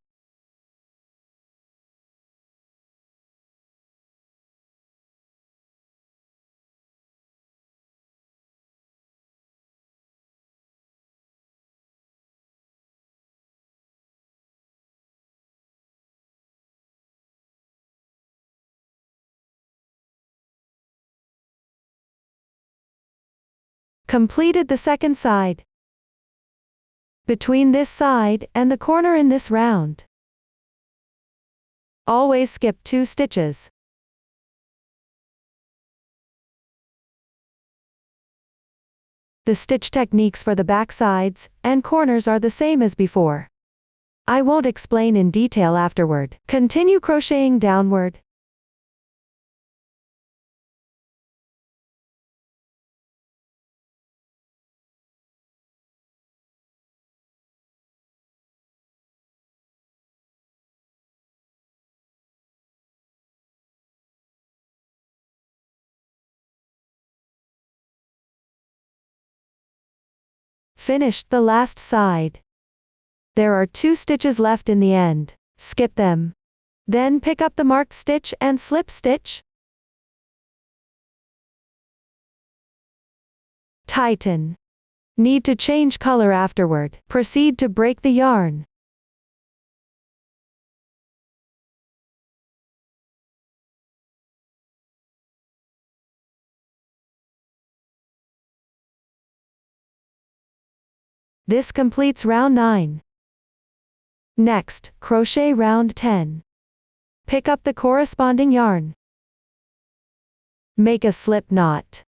Completed the second side. Between this side and the corner in this round, always skip 2 stitches. The stitch techniques for the back sides and corners are the same as before. I won't explain in detail afterward. Continue crocheting downward. finished the last side. There are 2 stitches left in the end. Skip them. Then pick up the marked stitch and slip stitch. Tighten. Need to change color afterward. Proceed to break the yarn. This completes round 9. Next, crochet round 10. Pick up the corresponding yarn. Make a slip knot.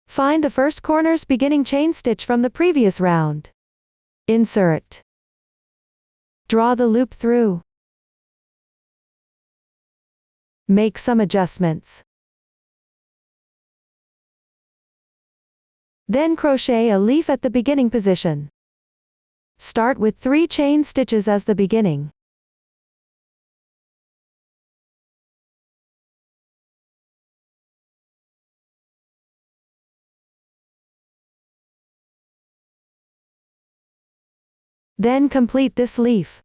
Find the first corner's beginning chain stitch from the previous round. Insert. Draw the loop through. Make some adjustments. Then crochet a leaf at the beginning position. Start with 3 chain stitches as the beginning. Then complete this leaf.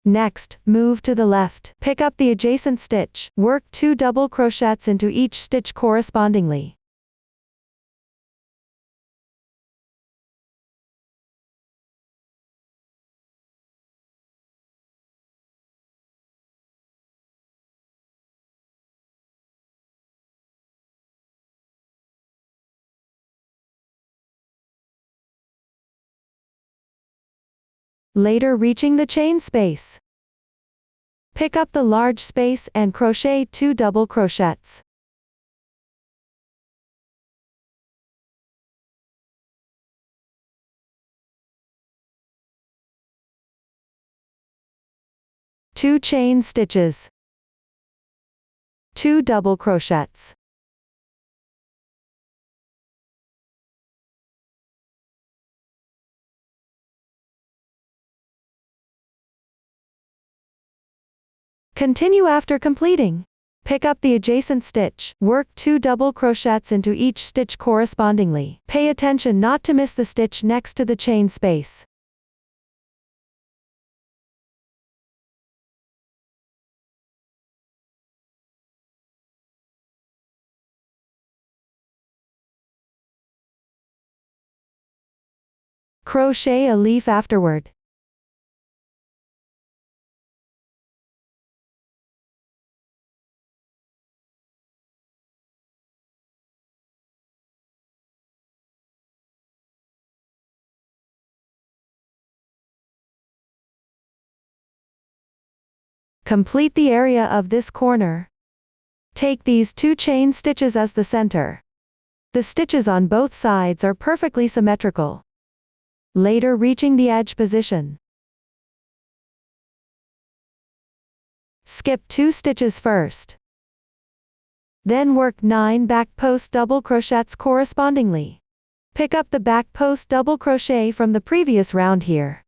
Next, move to the left. Pick up the adjacent stitch. Work 2 double crochets into each stitch correspondingly. Later reaching the chain space. Pick up the large space and crochet 2 double crochets. Two chain stitches. 2 double crochets. Continue after completing. Pick up the adjacent stitch. Work 2 double crochets into each stitch correspondingly. Pay attention not to miss the stitch next to the chain space. Crochet a leaf afterward. Complete the area of this corner. Take these 2 chain stitches as the center. The stitches on both sides are perfectly symmetrical. Later reaching the edge position. Skip 2 stitches first. Then work 9 back post double crochets correspondingly. Pick up the back post double crochet from the previous round here.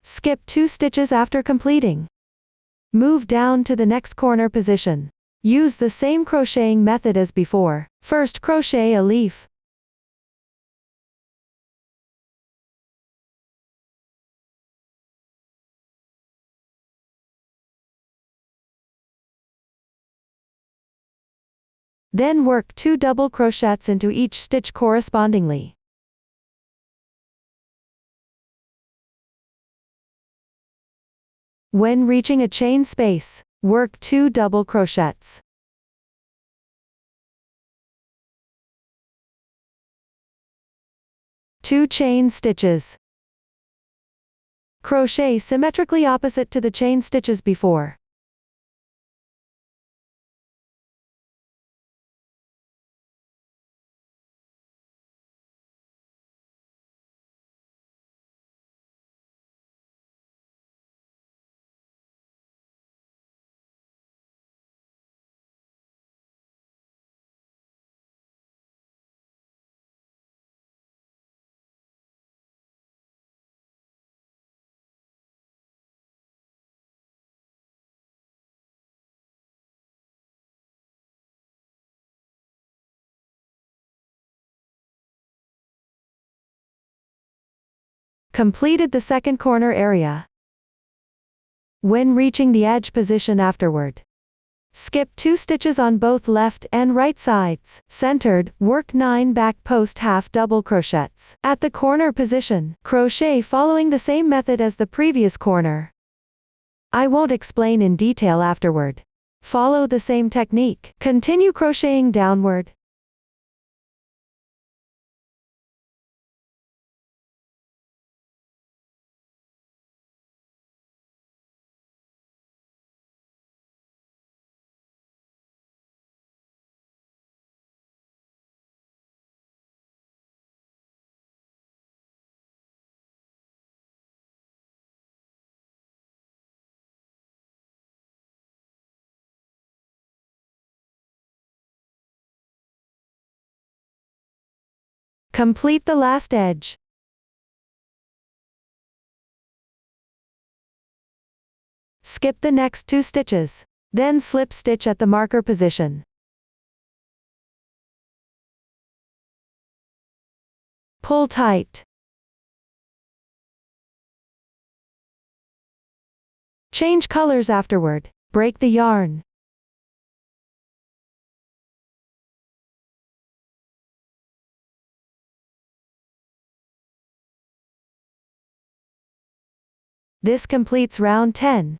Skip 2 stitches after completing. Move down to the next corner position. Use the same crocheting method as before. First crochet a leaf. Then work 2 double crochets into each stitch correspondingly. When reaching a chain space, work 2 double crochets. Two chain stitches. Crochet symmetrically opposite to the chain stitches before. Completed the second corner area. When reaching the edge position afterward, skip 2 stitches on both left and right sides. Centered, work 9 back post half double crochets. At the corner position, crochet following the same method as the previous corner. I won't explain in detail afterward. Follow the same technique. Continue crocheting downward. Complete the last edge. Skip the next 2 stitches, then slip stitch at the marker position. Pull tight. Change colors afterward. Break the yarn. This completes round 10.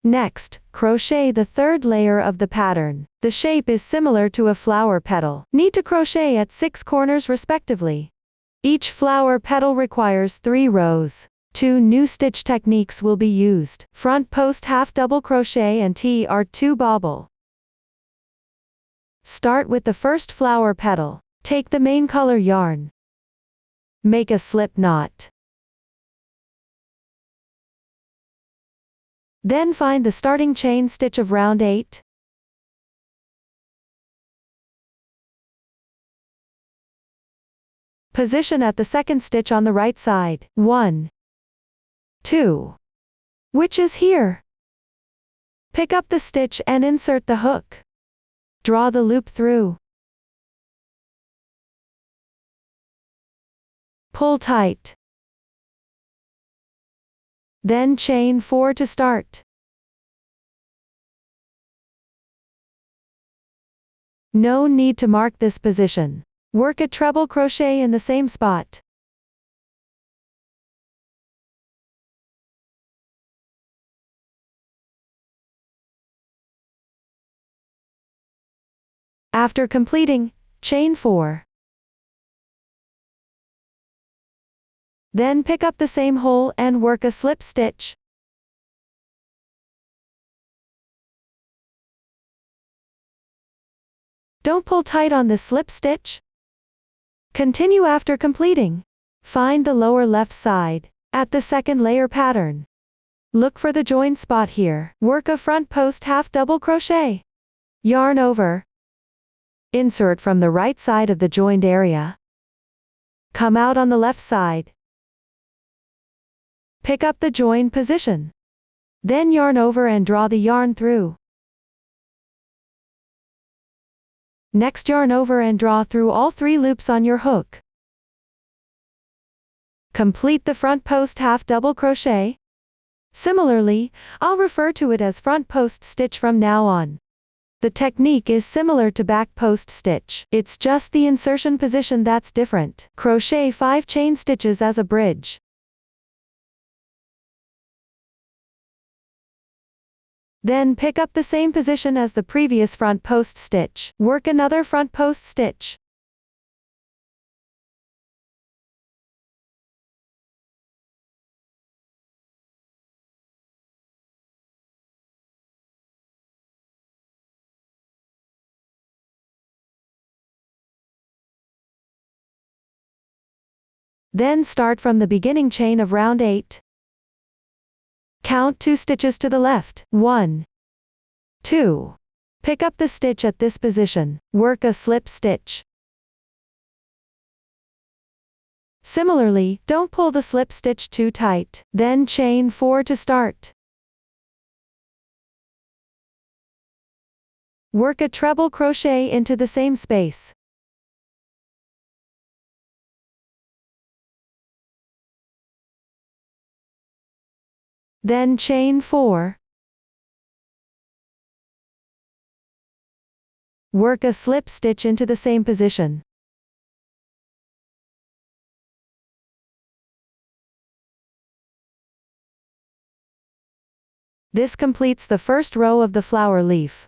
Next, crochet the third layer of the pattern. The shape is similar to a flower petal. Need to crochet at 6 corners respectively. Each flower petal requires 3 rows. 2 new stitch techniques will be used. Front post half double crochet and Pt2 bobble. Start with the first flower petal. Take the main color yarn. Make a slip knot. Then find the starting chain stitch of round 8. Position at the second stitch on the right side. 1, 2. Which is here. Pick up the stitch and insert the hook. Draw the loop through. Pull tight. Then chain 4 to start. No need to mark this position. Work a treble crochet in the same spot. After completing, chain 4. Then pick up the same hole and work a slip stitch. Don't pull tight on the slip stitch. Continue after completing. Find the lower left side, at the second layer pattern. Look for the join spot here. Work a front post half double crochet. Yarn over. Insert from the right side of the joined area. Come out on the left side. Pick up the join position. Then yarn over and draw the yarn through. Next yarn over and draw through all 3 loops on your hook. Complete the front post half double crochet. Similarly, I'll refer to it as front post stitch from now on. The technique is similar to back post stitch. It's just the insertion position that's different. Crochet 5 chain stitches as a bridge. Then pick up the same position as the previous front post stitch. Work another front post stitch. Then start from the beginning chain of round 8. Count 2 stitches to the left. 1, 2. Pick up the stitch at this position. Work a slip stitch. Similarly, don't pull the slip stitch too tight. Then chain 4 to start. Work a treble crochet into the same space. Then chain 4. Work a slip stitch into the same position. This completes the first row of the flower leaf.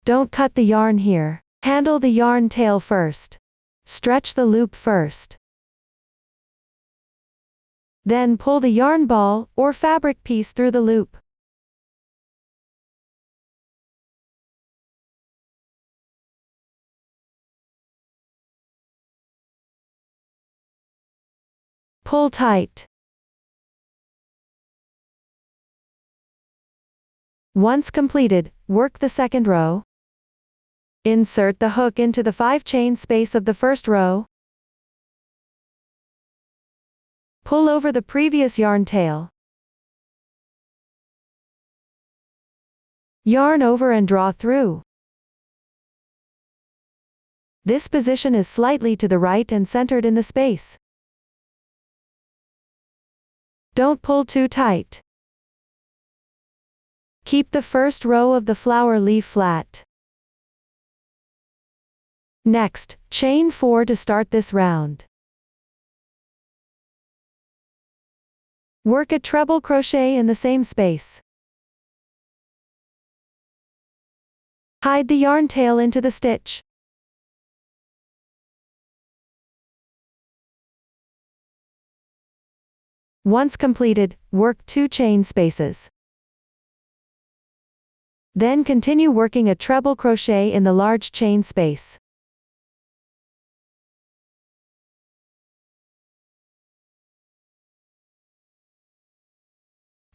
Don't cut the yarn here. Handle the yarn tail first. Stretch the loop first. Then pull the yarn ball, or fabric piece through the loop. Pull tight. Once completed, work the second row. Insert the hook into the 5 chain space of the first row. Pull over the previous yarn tail. Yarn over and draw through. This position is slightly to the right and centered in the space. Don't pull too tight. Keep the first row of the flower leaf flat. Next, chain 4 to start this round. Work a treble crochet in the same space. Hide the yarn tail into the stitch. Once completed, work 2 chain spaces. Then continue working a treble crochet in the large chain space.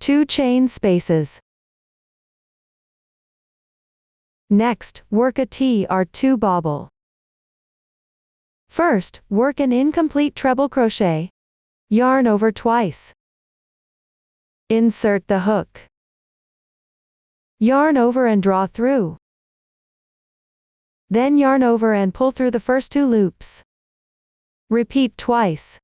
Two chain spaces. Next, work a Pt2 bobble. First, work an incomplete treble crochet. Yarn over twice. Insert the hook. Yarn over and draw through. Then yarn over and pull through the first 2 loops. Repeat twice.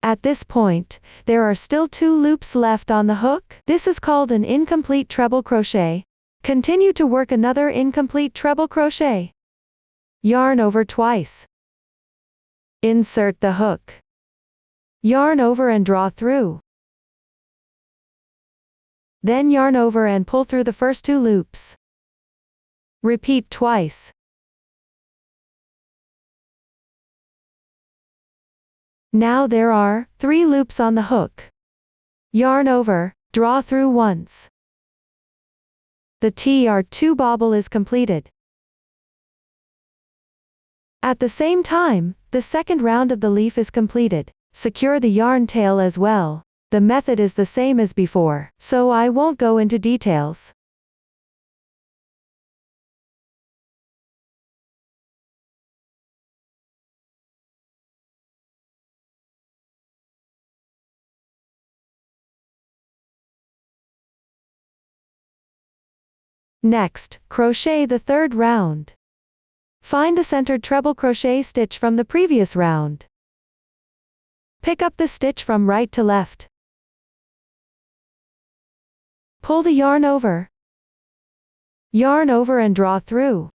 At this point, there are still 2 loops left on the hook. This is called an incomplete treble crochet. Continue to work another incomplete treble crochet. Yarn over twice. Insert the hook. Yarn over and draw through. Then yarn over and pull through the first 2 loops. Repeat twice. Now there are 3 loops on the hook. Yarn over, draw through once. The Pt2 bobble is completed. At the same time, the second round of the leaf is completed. Secure the yarn tail as well. The method is the same as before, so I won't go into details. Next, crochet the third round. Find the centered treble crochet stitch from the previous round. Pick up the stitch from right to left. Pull the yarn over. Yarn over and draw through.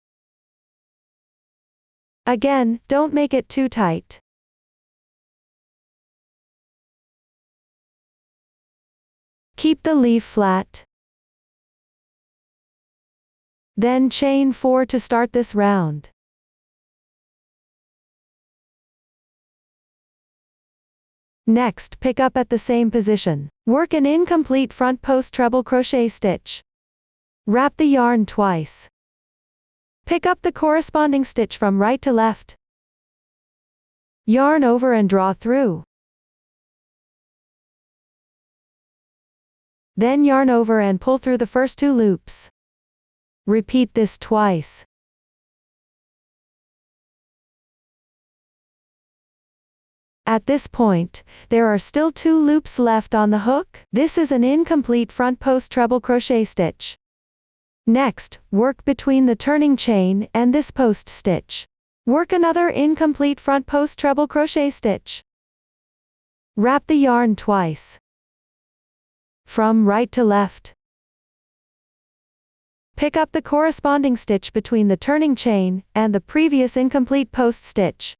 Again, don't make it too tight. Keep the leaf flat. Then chain 4 to start this round. Next, pick up at the same position. Work an incomplete front post treble crochet stitch. Wrap the yarn twice. Pick up the corresponding stitch from right to left. Yarn over and draw through. Then yarn over and pull through the first 2 loops. Repeat this twice. At this point, there are still 2 loops left on the hook. This is an incomplete front post treble crochet stitch. Next, work between the turning chain and this post stitch. Work another incomplete front post treble crochet stitch. Wrap the yarn twice. From right to left. Pick up the corresponding stitch between the turning chain and the previous incomplete post stitch.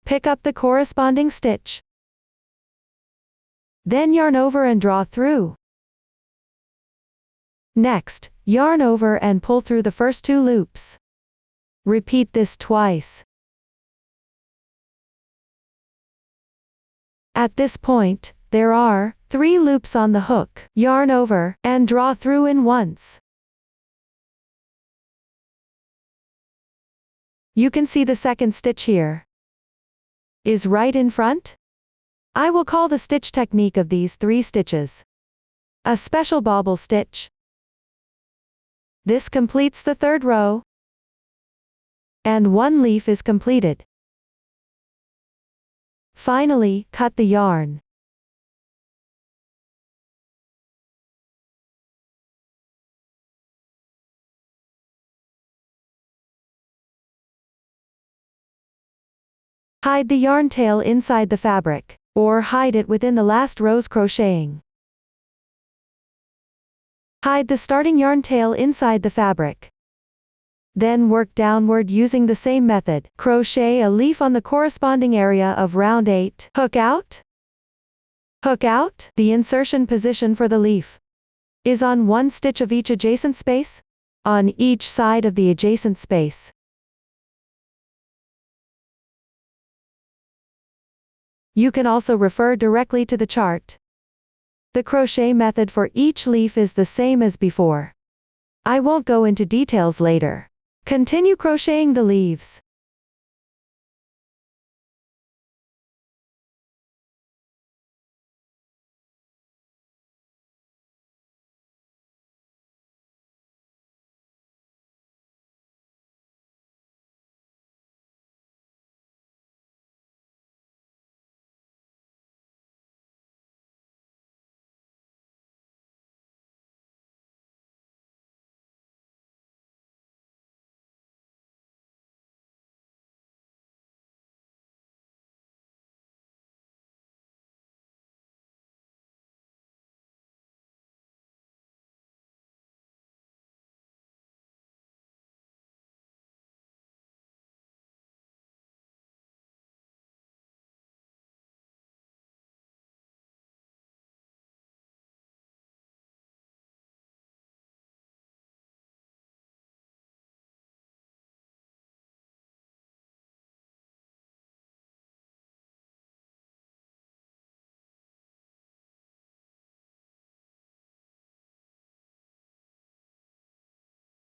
Pick up the corresponding stitch. Then yarn over and draw through. Next, yarn over and pull through the first 2 loops. Repeat this twice. At this point, there are 3 loops on the hook. Yarn over and draw through in once. You can see the second stitch here is right in front. I will call the stitch technique of these 3 stitches a special bobble stitch. This completes the 3rd row, and 1 leaf is completed. Finally, cut the yarn. Hide the yarn tail inside the fabric, or hide it within the last row's crocheting. Hide the starting yarn tail inside the fabric. Then work downward using the same method. Crochet a leaf on the corresponding area of round 8. Hook out. Hook out. The insertion position for the leaf is on 1 stitch of each adjacent space, on each side of the adjacent space. You can also refer directly to the chart. The crochet method for each leaf is the same as before. I won't go into details later. Continue crocheting the leaves.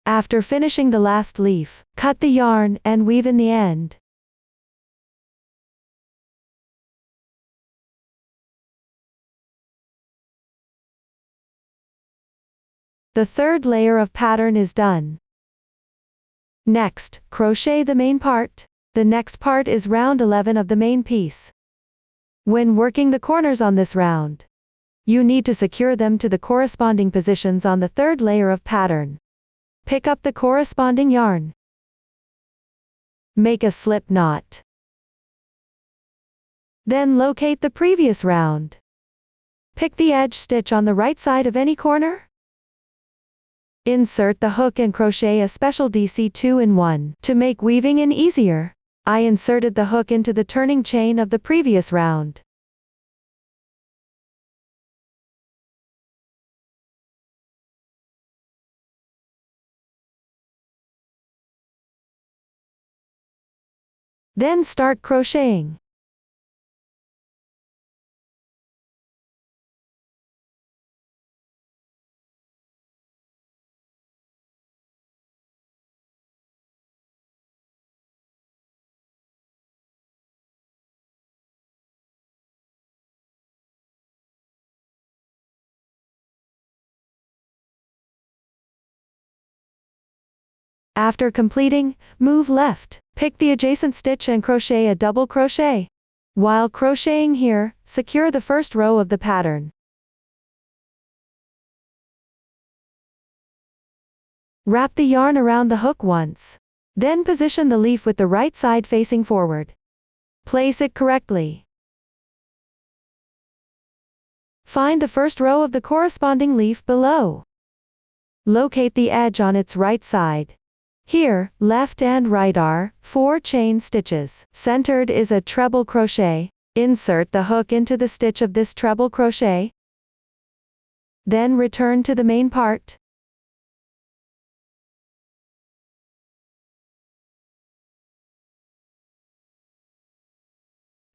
After finishing the last leaf, cut the yarn and weave in the end. The 3rd layer of pattern is done. Next, crochet the main part. The next part is round 11 of the main piece. When working the corners on this round, you need to secure them to the corresponding positions on the 3rd layer of pattern. Pick up the corresponding yarn. Make a slip knot. Then locate the previous round. Pick the edge stitch on the right side of any corner. Insert the hook and crochet a special DC 2-in-1 to make weaving easier. I inserted the hook into the turning chain of the previous round. Then start crocheting. After completing, move left, pick the adjacent stitch and crochet a double crochet. While crocheting here, secure the first row of the pattern. Wrap the yarn around the hook once. Then position the leaf with the right side facing forward. Place it correctly. Find the first row of the corresponding leaf below. Locate the edge on its right side. Here, left and right are 4 chain stitches. Centered is a treble crochet. Insert the hook into the stitch of this treble crochet. Then return to the main part.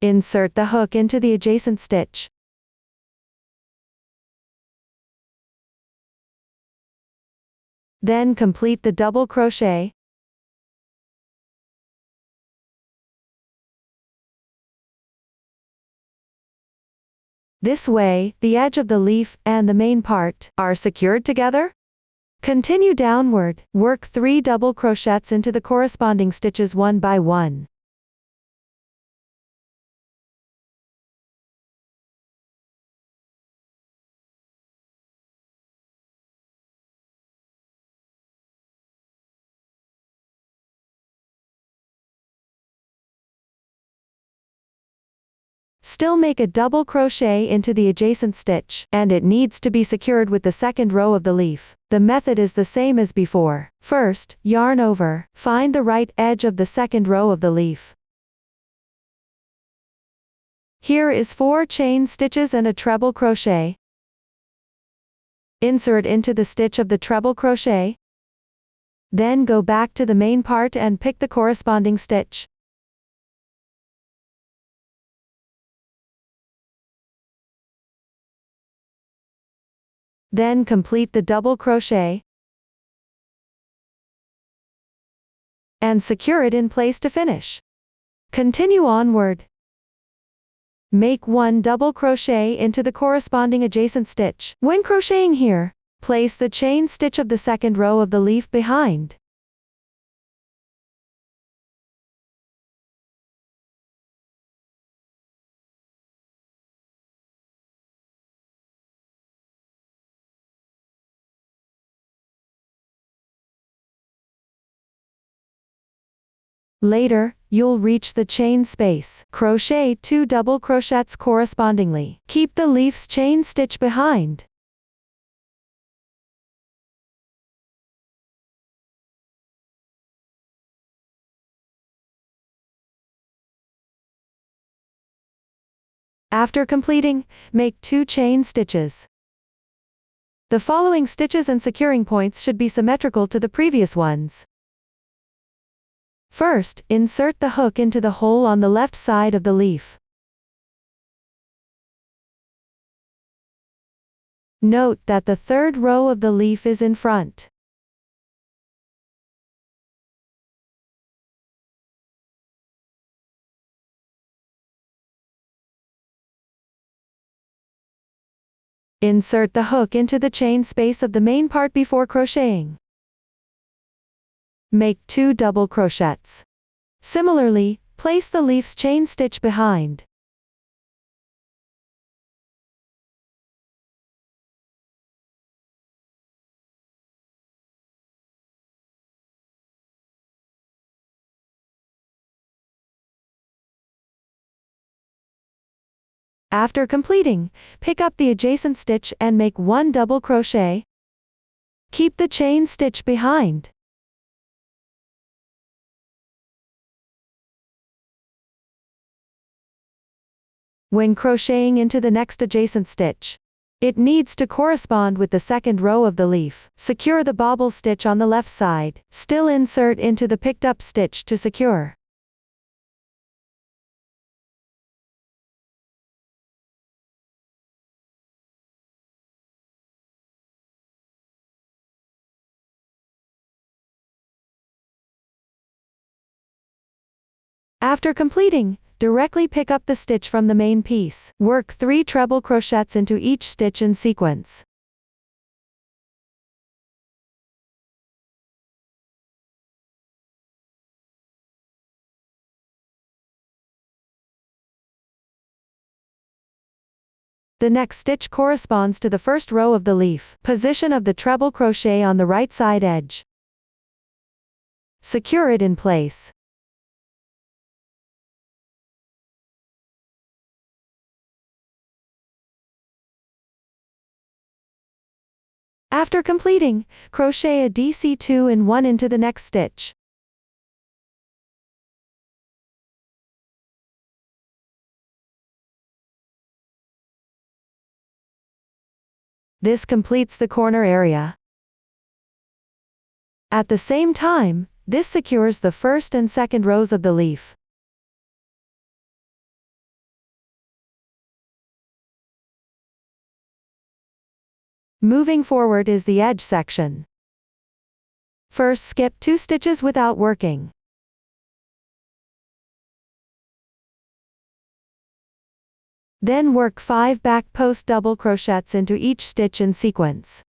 Insert the hook into the adjacent stitch. Then complete the double crochet. This way, the edge of the leaf and the main part are secured together. Continue downward, work 3 double crochets into the corresponding stitches one by one. Still make a double crochet into the adjacent stitch, and it needs to be secured with the second row of the leaf. The method is the same as before. First, yarn over, find the right edge of the second row of the leaf. Here is 4 chain stitches and a treble crochet. Insert into the stitch of the treble crochet. Then go back to the main part and pick the corresponding stitch. Then complete the double crochet and secure it in place to finish. Continue onward. Make 1 double crochet into the corresponding adjacent stitch. When crocheting here, place the chain stitch of the second row of the leaf behind. Later, you'll reach the chain space. Crochet 2 double crochets correspondingly. Keep the leaf's chain stitch behind. After completing, make 2 chain stitches. The following stitches and securing points should be symmetrical to the previous ones. First, insert the hook into the hole on the left side of the leaf. Note that the third row of the leaf is in front. Insert the hook into the chain space of the main part before crocheting. Make 2 double crochets. Similarly, place the leaf's chain stitch behind. After completing, pick up the adjacent stitch and make 1 double crochet. Keep the chain stitch behind. When crocheting into the next adjacent stitch, it needs to correspond with the second row of the leaf. Secure the bobble stitch on the left side, still insert into the picked up stitch to secure. After completing, directly pick up the stitch from the main piece. Work 3 treble crochets into each stitch in sequence. The next stitch corresponds to the first row of the leaf. Position of the treble crochet on the right side edge. Secure it in place. After completing, crochet a DC2 in 1 into the next stitch. This completes the corner area. At the same time, this secures the first and second rows of the leaf. Moving forward is the edge section. First, skip 2 stitches without working. Then work 5 back post double crochets into each stitch in sequence.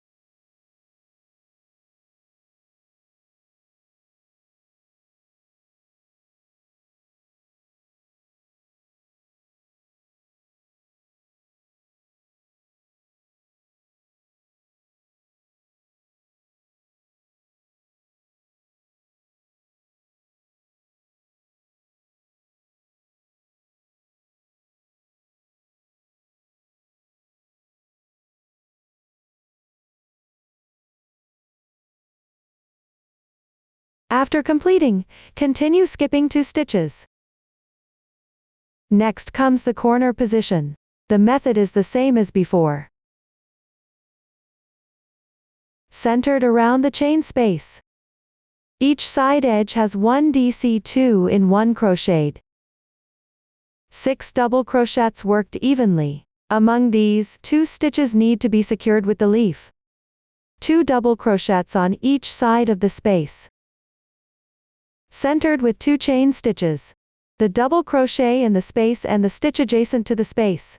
After completing, continue skipping 2 stitches. Next comes the corner position. The method is the same as before. Centered around the chain space. Each side edge has 1 DC2 in 1 crocheted. 6 double crochets worked evenly. Among these, 2 stitches need to be secured with the leaf. 2 double crochets on each side of the space. Centered with 2 chain stitches. The double crochet in the space and the stitch adjacent to the space.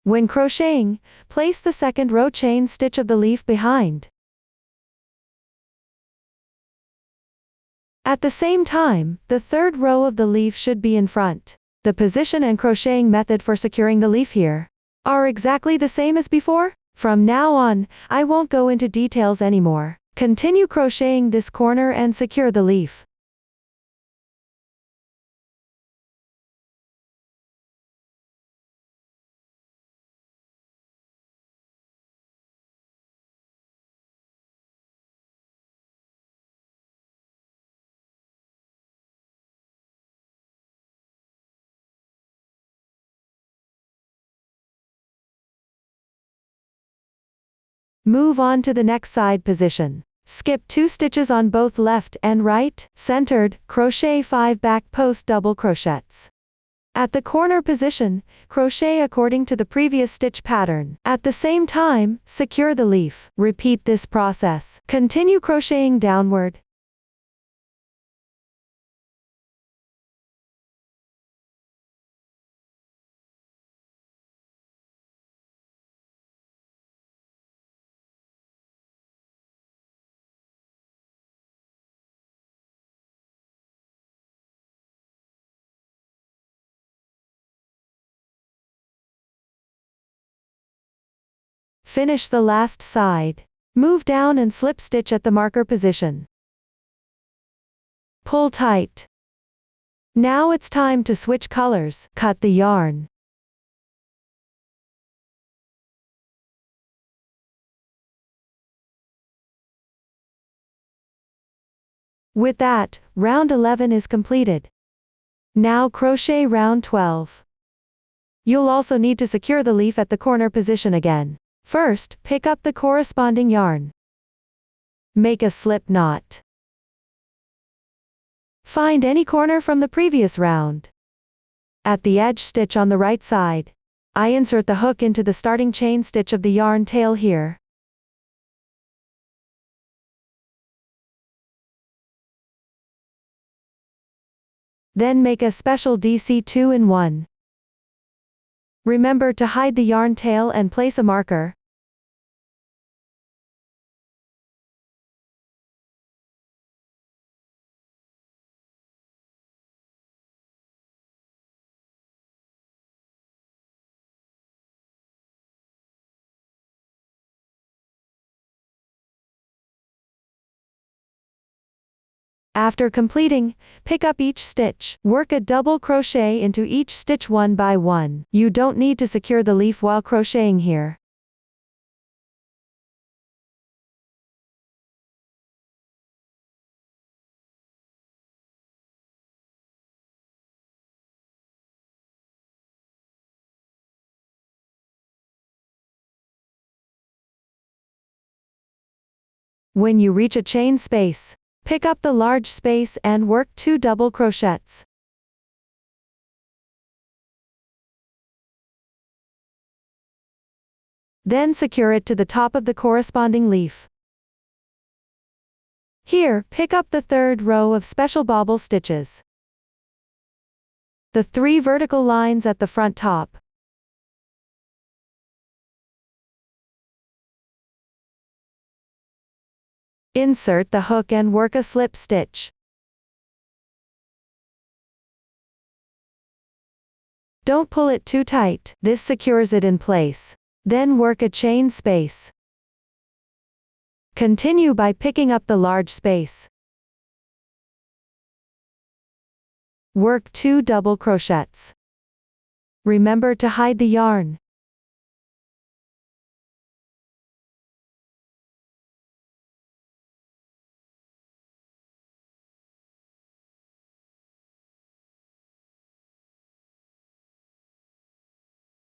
When crocheting, place the second row chain stitch of the leaf behind. At the same time, the third row of the leaf should be in front. The position and crocheting method for securing the leaf here are exactly the same as before. From now on, I won't go into details anymore. Continue crocheting this corner and secure the leaf. Move on to the next side position. Skip 2 stitches on both left and right, centered, crochet 5 back post double crochets. At the corner position, crochet according to the previous stitch pattern. At the same time, secure the leaf. Repeat this process. Continue crocheting downward. Finish the last side. Move down and slip stitch at the marker position. Pull tight. Now it's time to switch colors. Cut the yarn. With that, round 11 is completed. Now crochet round 12. You'll also need to secure the leaf at the corner position again. First, pick up the corresponding yarn. Make a slip knot. Find any corner from the previous round. At the edge stitch on the right side, I insert the hook into the starting chain stitch of the yarn tail here. Then make a special DC 2-in-1. Remember to hide the yarn tail and place a marker. After completing, pick up each stitch. Work a double crochet into each stitch one by one. You don't need to secure the leaf while crocheting here. When you reach a chain space, pick up the large space and work 2 double crochets. Then secure it to the top of the corresponding leaf. Here, pick up the third row of special bobble stitches. The 3 vertical lines at the front top. Insert the hook and work a slip stitch. Don't pull it too tight, this secures it in place. Then work a chain space. Continue by picking up the large space. Work 2 double crochets. Remember to hide the yarn.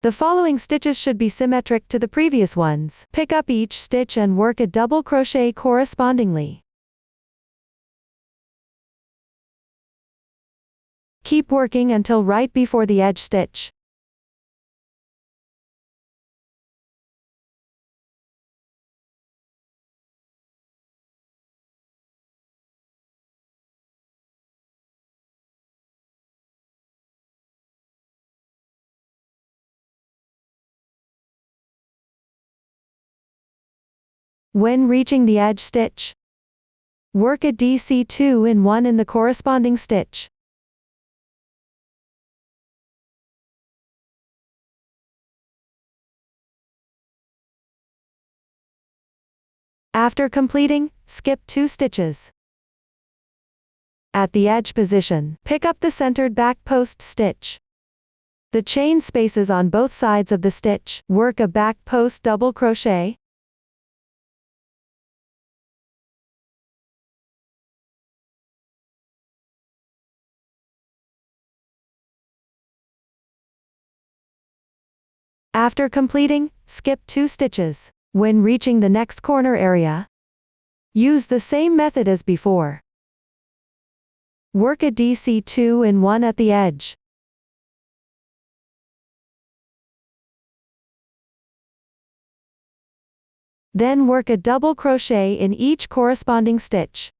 The following stitches should be symmetric to the previous ones. Pick up each stitch and work a double crochet correspondingly. Keep working until right before the edge stitch. When reaching the edge stitch, work a DC 2-in-1 in the corresponding stitch. After completing, skip 2 stitches. At the edge position, pick up the centered back post stitch. The chain spaces on both sides of the stitch, work a back post double crochet. After completing, skip 2 stitches. When reaching the next corner area, use the same method as before. Work a DC 2-in-1 at the edge. Then work a double crochet in each corresponding stitch.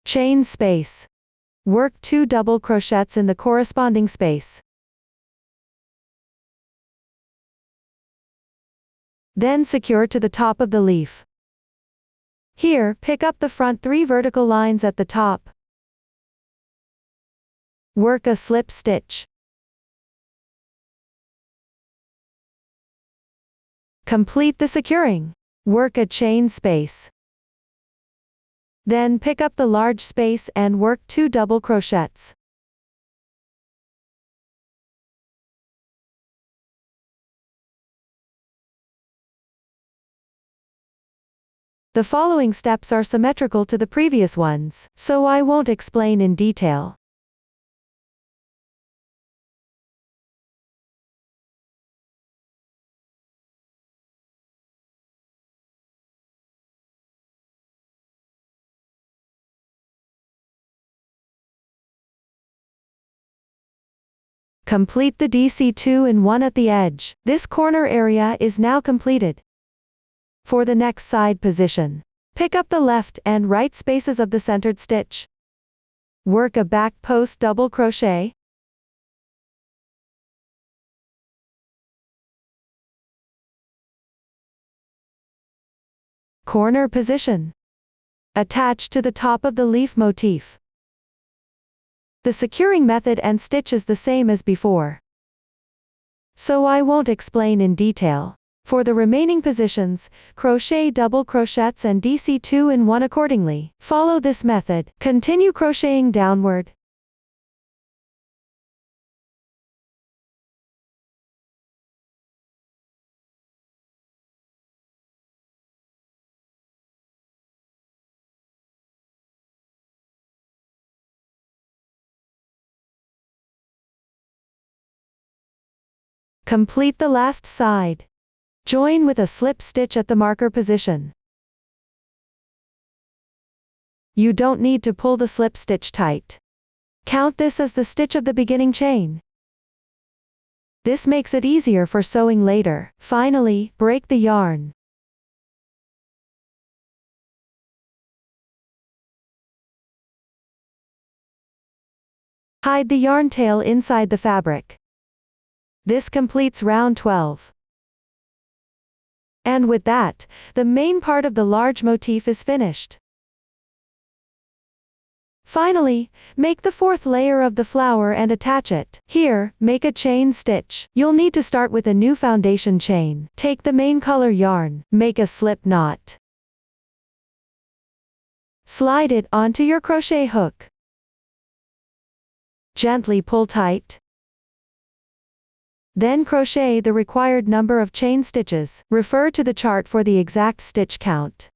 Chain space. Work 2 double crochets in the corresponding space. Then secure to the top of the leaf. Here, pick up the front 3 vertical lines at the top. Work a slip stitch. Complete the securing. Work a chain space. Then pick up the large space and work 2 double crochets. The following steps are symmetrical to the previous ones, so I won't explain in detail. Complete the DC2 in 1 at the edge. This corner area is now completed. For the next side position, pick up the left and right spaces of the centered stitch. Work a back post double crochet. Corner position. Attach to the top of the leaf motif. The securing method and stitch is the same as before, so I won't explain in detail. For the remaining positions, crochet double crochets and DC2 in 1 accordingly. Follow this method. Continue crocheting downward. Complete the last side. Join with a slip stitch at the marker position. You don't need to pull the slip stitch tight. Count this as the stitch of the beginning chain. This makes it easier for sewing later. Finally, break the yarn. Hide the yarn tail inside the fabric. This completes round 12. And with that, the main part of the large motif is finished. Finally, make the 4th layer of the flower and attach it. Here, make a chain stitch. You'll need to start with a new foundation chain. Take the main color yarn, make a slip knot. Slide it onto your crochet hook. Gently pull tight. Then crochet the required number of chain stitches. Refer to the chart for the exact stitch count.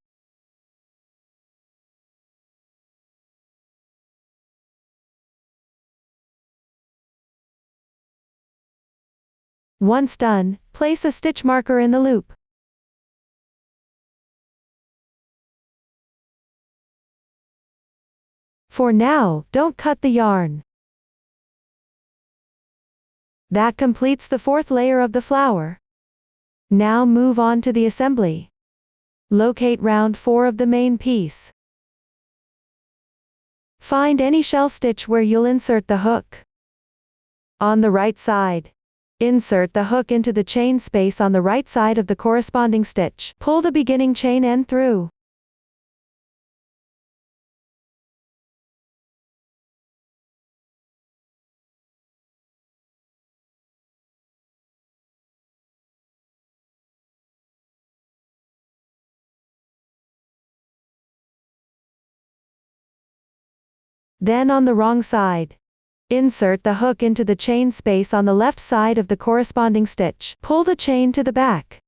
Once done, place a stitch marker in the loop. For now, don't cut the yarn. That completes the 4th layer of the flower. Now move on to the assembly. Locate round 4 of the main piece. Find any shell stitch where you'll insert the hook. On the right side, insert the hook into the chain space on the right side of the corresponding stitch. Pull the beginning chain end through. Then on the wrong side, insert the hook into the chain space on the left side of the corresponding stitch. Pull the chain to the back.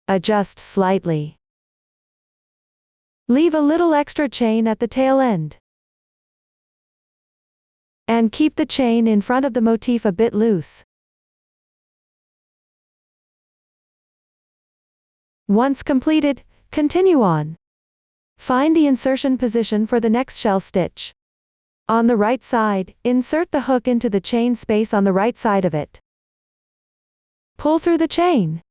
Adjust slightly. Leave a little extra chain at the tail end. And keep the chain in front of the motif a bit loose. Once completed, continue on. Find the insertion position for the next shell stitch. On the right side, insert the hook into the chain space on the right side of it. Pull through the chain.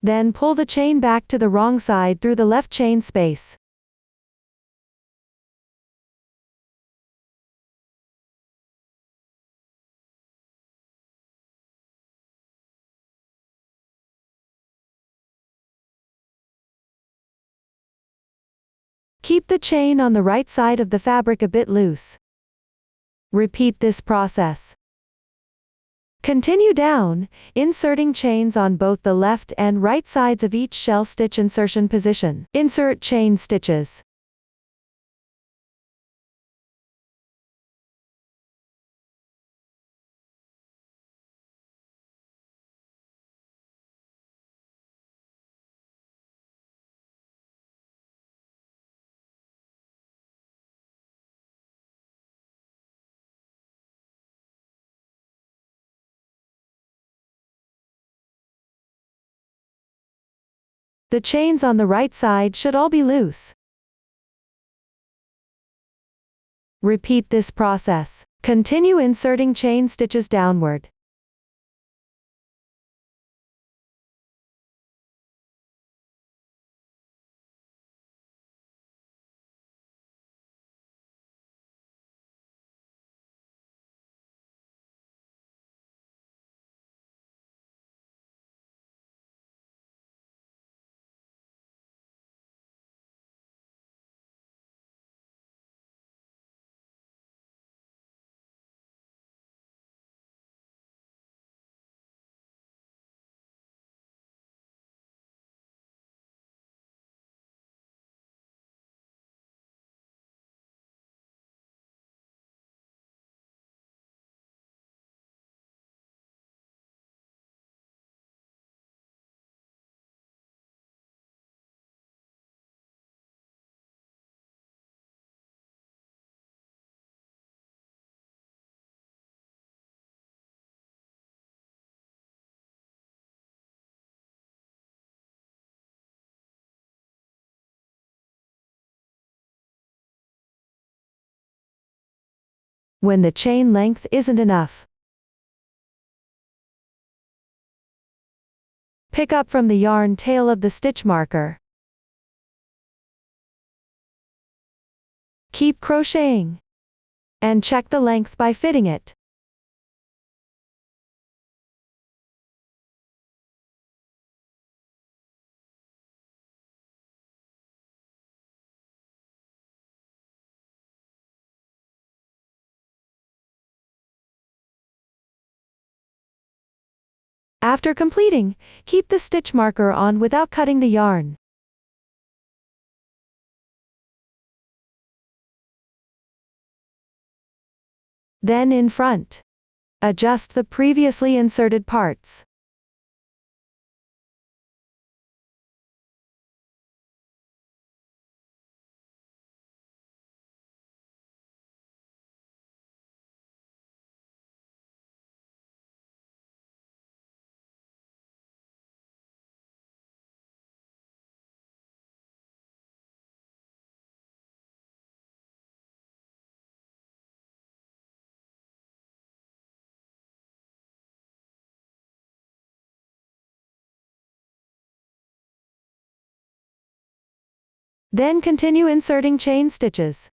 Then pull the chain back to the wrong side through the left chain space. Keep the chain on the right side of the fabric a bit loose. Repeat this process. Continue down, inserting chains on both the left and right sides of each shell stitch insertion position. Insert chain stitches. The chains on the right side should all be loose. Repeat this process. Continue inserting chain stitches downward. When the chain length isn't enough, pick up from the yarn tail of the stitch marker. Keep crocheting. And check the length by fitting it. After completing, keep the stitch marker on without cutting the yarn. Then in front, adjust the previously inserted parts. Then continue inserting chain stitches.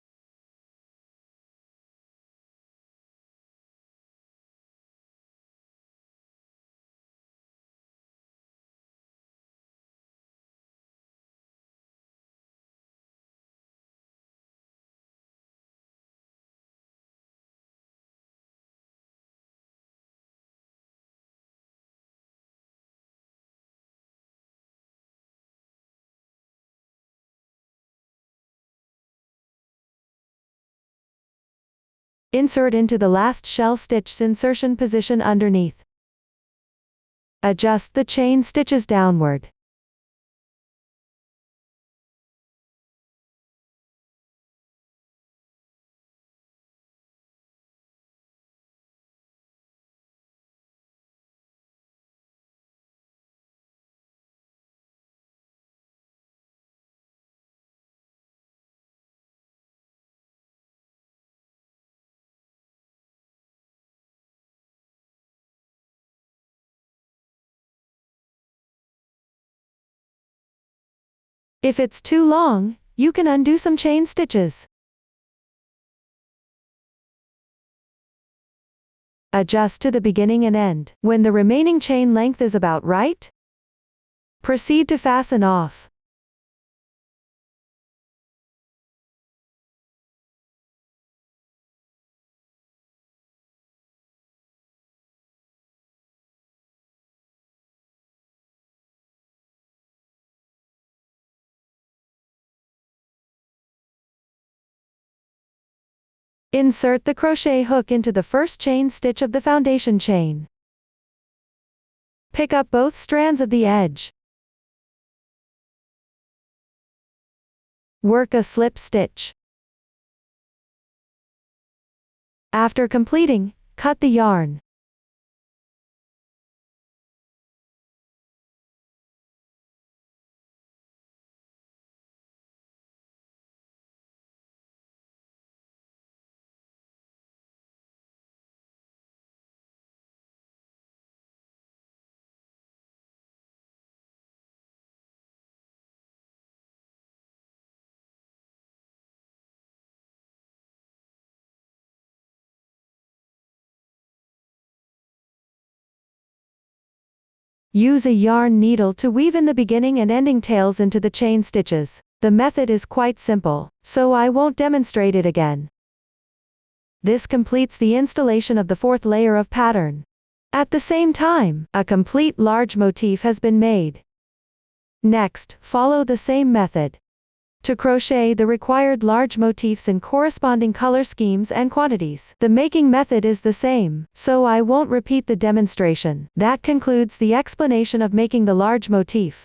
Insert into the last shell stitch insertion position underneath. Adjust the chain stitches downward. If it's too long, you can undo some chain stitches. Adjust to the beginning and end. When the remaining chain length is about right, proceed to fasten off. Insert the crochet hook into the first chain stitch of the foundation chain. Pick up both strands of the edge. Work a slip stitch. After completing, cut the yarn. Use a yarn needle to weave in the beginning and ending tails into the chain stitches. The method is quite simple, so I won't demonstrate it again. This completes the installation of the fourth layer of pattern. At the same time, a complete large motif has been made. Next, follow the same method. To crochet the required large motifs in corresponding color schemes and quantities. The making method is the same, so I won't repeat the demonstration. That concludes the explanation of making the large motif.